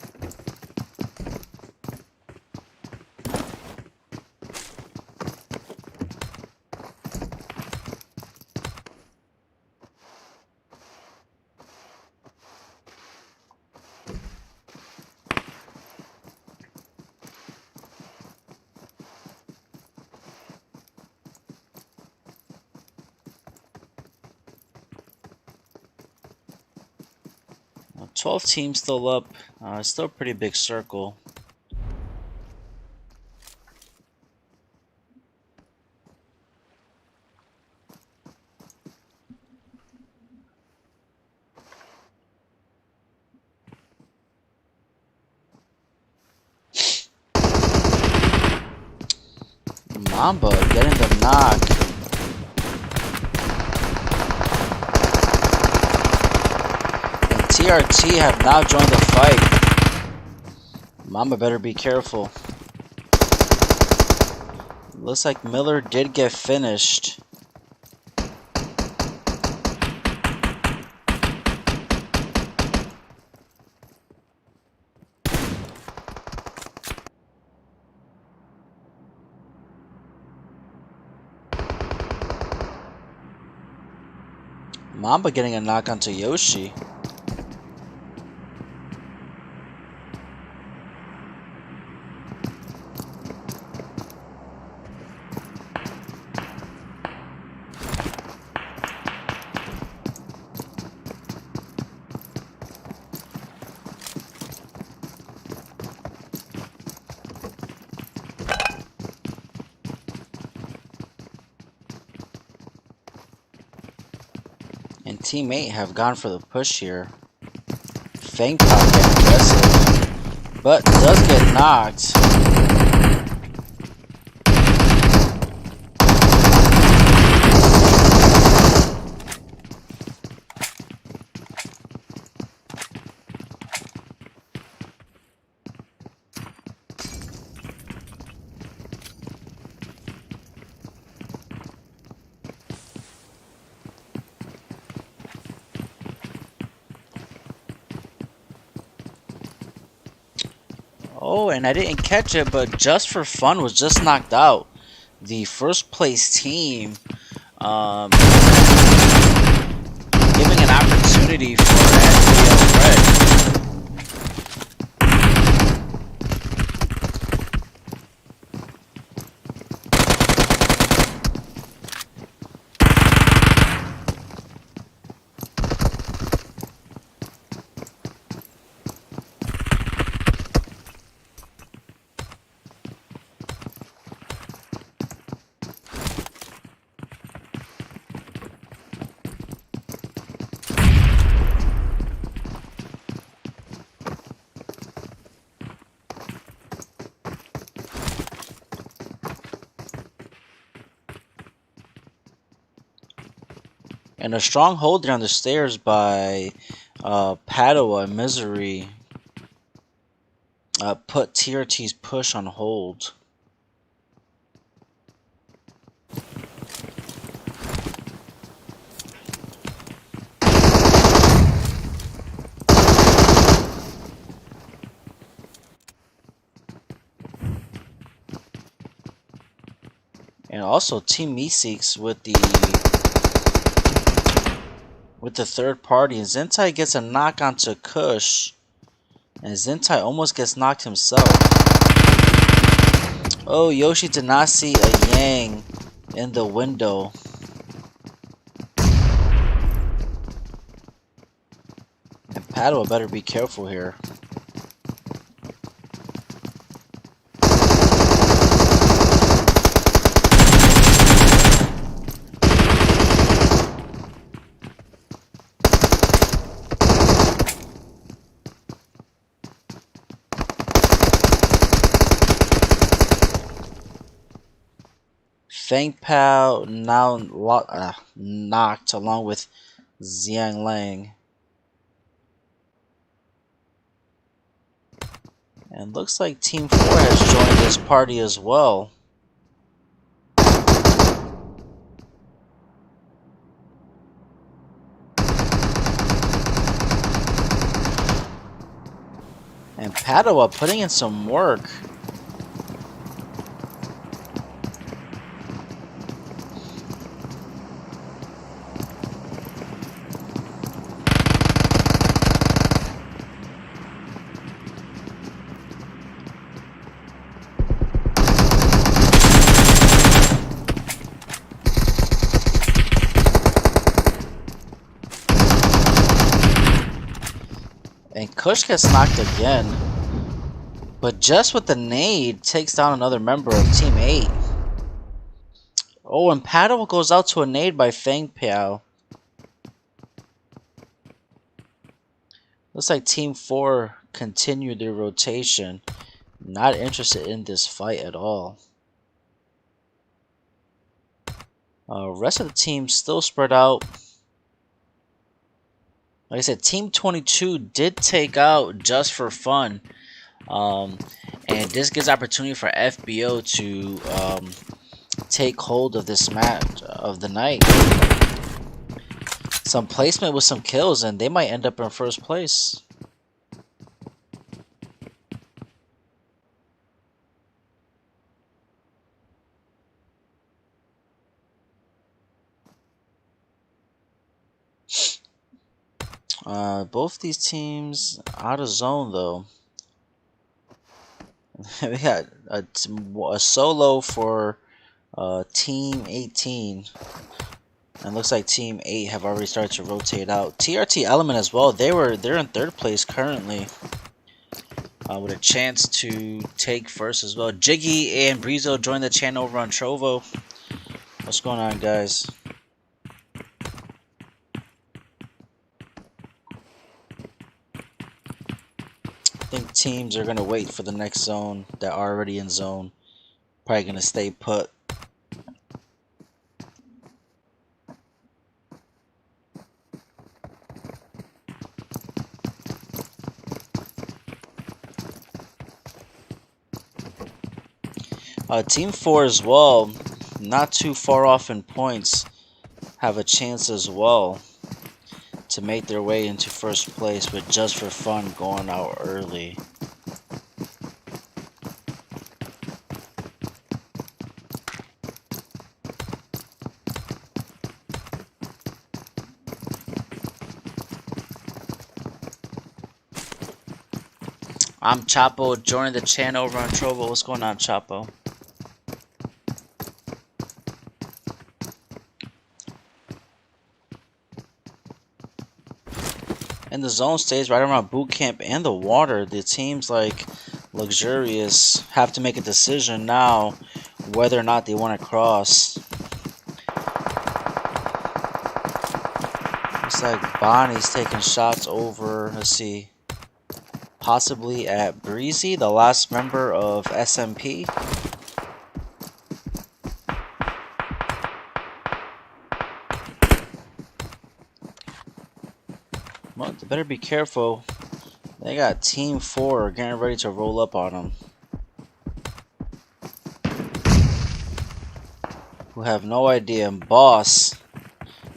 Now, 12 teams still up. It's still a pretty big circle. Mamba getting the knock. And TRT have now joined the fight. Mamba better be careful. Looks like Miller did get finished. Mamba getting a knock onto Yoshi. And Team 8 have gone for the push here. Fang Pop getting aggressive, but does get knocked. Oh, and I didn't catch it, but Just for Fun was just knocked out. The first place team, um, giving an opportunity for FBO Red. And a strong hold there on the stairs by Padua and Misery put TRT's push on hold. And also Team Meseeks with the third party, and Zentai gets a knock onto Kush, and Zentai almost gets knocked himself. Oh, Yoshi did not see a Yang in the window. And Padua better be careful here. Fang Pao now knocked along with Xiang Lang. And looks like Team 4 has joined this party as well. And Padua putting in some work. And Kush gets knocked again. But just with the nade, takes down another member of Team 8. Oh, and Padua goes out to a nade by Fang Piao. Looks like Team 4 continued their rotation. Not interested in this fight at all. Rest of the team still spread out. Like I said, Team 22 did take out Just for Fun. And this gives opportunity for FBO to take hold of this match of the night. Some placement with some kills, and they might end up in first place. Both these teams out of zone though. We got a solo for Team 18. And looks like Team 8 have already started to rotate out. TRT Element as well. They're in third place currently. With a chance to take first as well. Jiggy and Breezo joined the channel over on Trovo. What's going on, guys? I think teams are going to wait for the next zone that are already in zone. Probably going to stay put. Team 4 as well, not too far off in points, have a chance as well to make their way into first place with Just for Fun going out early. I'm Chapo, joining the channel over on Trovo. What's going on, Chapo? And the zone stays right around boot camp and the water. The teams like Luxurious have to make a decision now whether or not they want to cross. Looks like Bonnie's taking shots over, let's see, possibly at Breezy, the last member of SMP. Well, they better be careful. They got Team 4 getting ready to roll up on them, who have no idea. And Boss,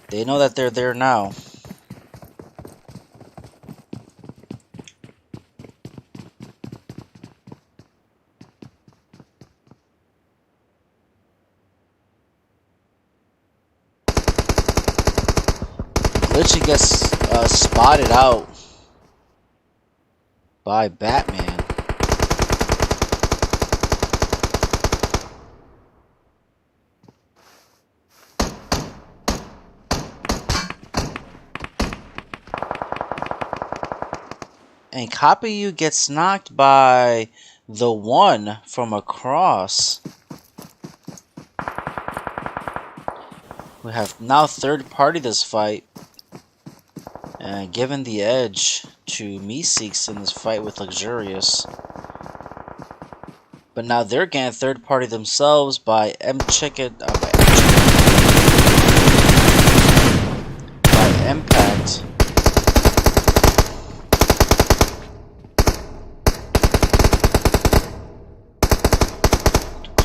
they know that they're there now. Glitchy gets spotted out by Batman. And Copy You gets knocked by the one from across. We have now third party this fight, and given the edge to Meseeks in this fight with Luxurious. But now they're getting third party themselves by by Impact.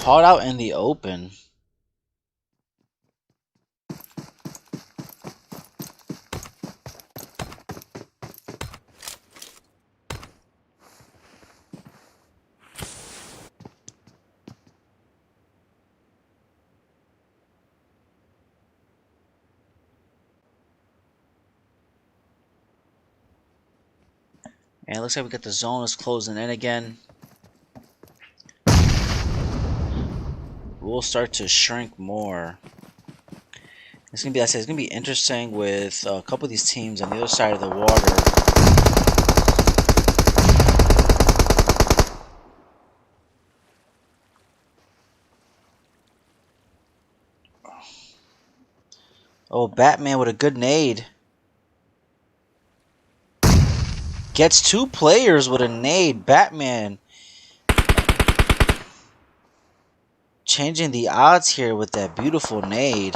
Caught out in the open. And it looks like we got the zone is closing in again. We'll start to shrink more. It's gonna be, I said, it's gonna be interesting with a couple of these teams on the other side of the water. Oh, Batman with a good nade. Gets two players with a nade. Batman changing the odds here with that beautiful nade.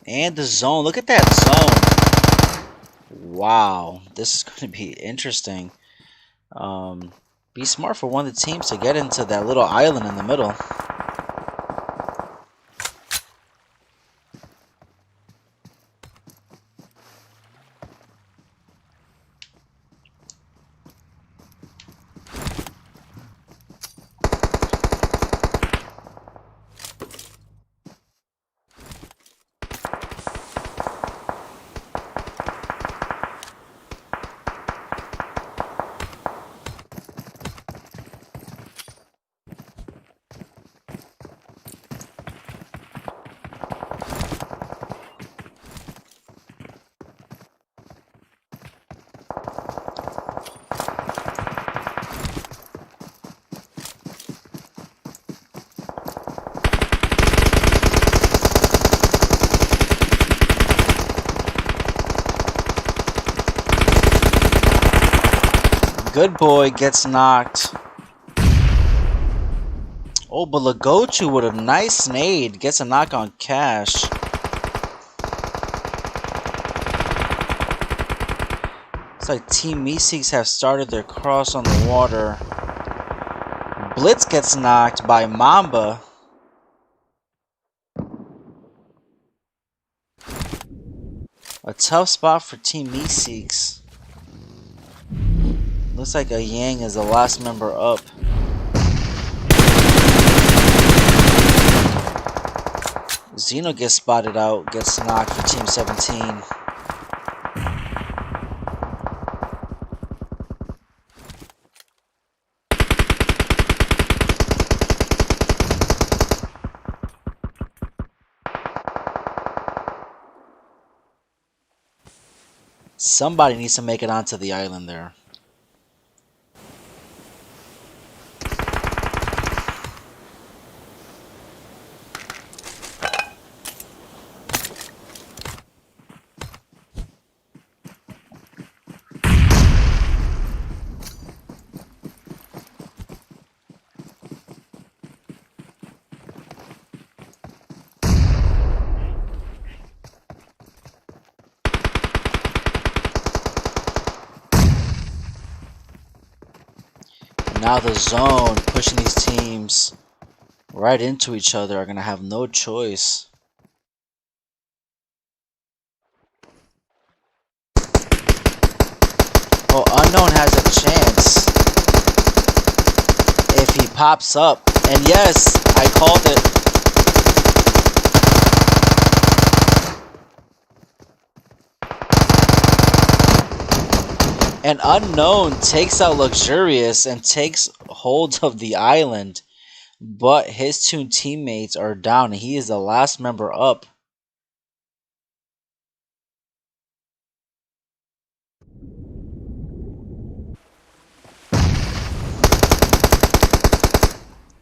And the zone. Look at that zone. Wow. This is going to be interesting. Be smart for one of the teams to get into that little island in the middle. Good boy gets knocked. Oh, but Lagochu with a nice nade gets a knock on Cash. It's like Team Meseeks have started their cross on the water. Blitz gets knocked by Mamba. A tough spot for Team Meseeks. Looks like a Yang is the last member up. Zeno gets spotted out, gets knocked for Team 17. Somebody needs to make it onto the island there. Now the zone pushing these teams right into each other are going to have no choice. Well, Unknown has a chance if he pops up. And yes, I called it. And Unknown takes out Luxurious and takes hold of the island. But his two teammates are down and he is the last member up.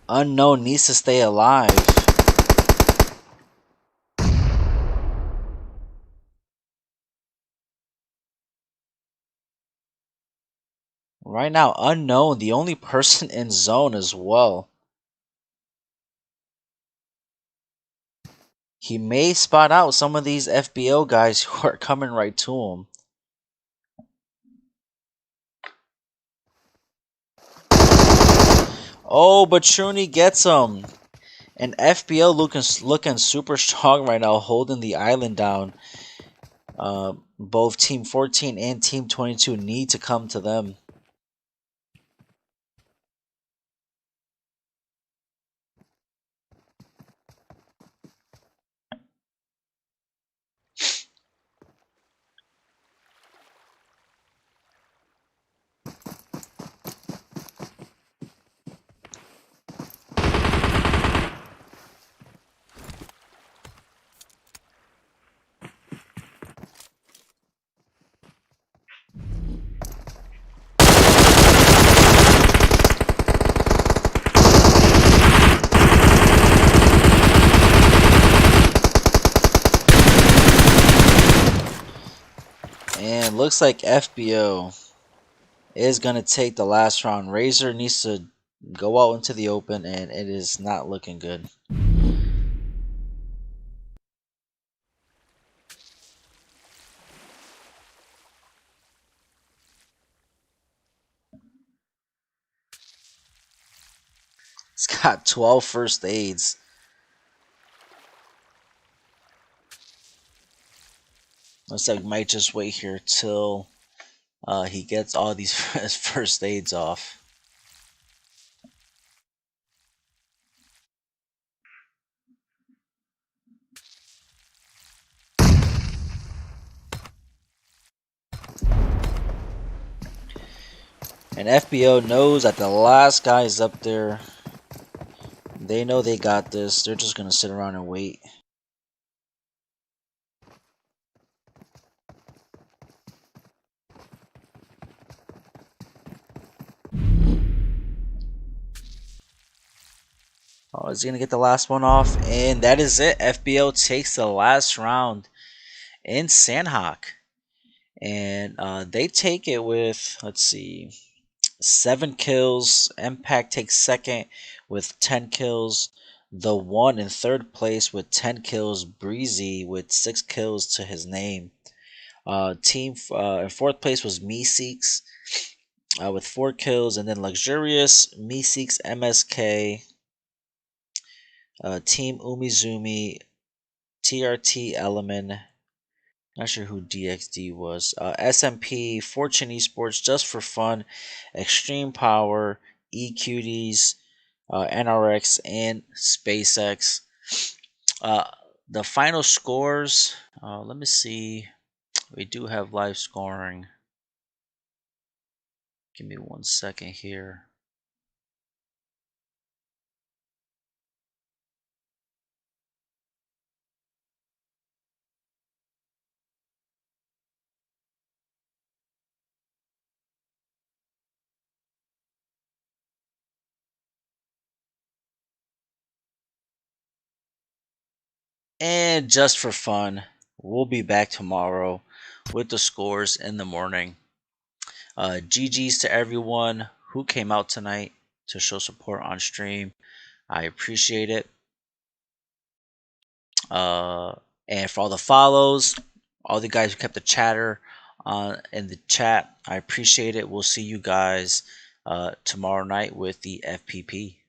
Unknown needs to stay alive. Right now, Unknown, the only person in zone as well. He may spot out some of these FBO guys who are coming right to him. Oh, but Truni gets him. And FBO looking super strong right now, holding the island down. Both Team 14 and Team 22 need to come to them. And looks like FBO is going to take the last round. Razor needs to go out into the open, and it is not looking good. He's got 12 first aids. Looks like might just wait here till he gets all these first aids off. And FBO knows that the last guy is up there. They know they got this. They're just going to sit around and wait. Oh, is he going to get the last one off? And that is it. FBO takes the last round in Sandhawk. And they take it with, let's see, 7 kills. Impact takes second with 10 kills. The one in third place with 10 kills. Breezy with 6 kills to his name. Team in fourth place was Meseeks with 4 kills. And then Luxurious, Meseeks, MSK, Team Umizumi, TRT Element. Not sure who DXD was. SMP, Fortune Esports, Just for Fun, Extreme Power, EQDs, NRX, and SpaceX. The final scores. Let me see. We do have live scoring. Give me 1 second here. And just for fun, we'll be back tomorrow with the scores in the morning. GG's to everyone who came out tonight to show support on stream. I appreciate it. And for all the follows, all the guys who kept the chatter in the chat, I appreciate it. We'll see you guys tomorrow night with the FPP.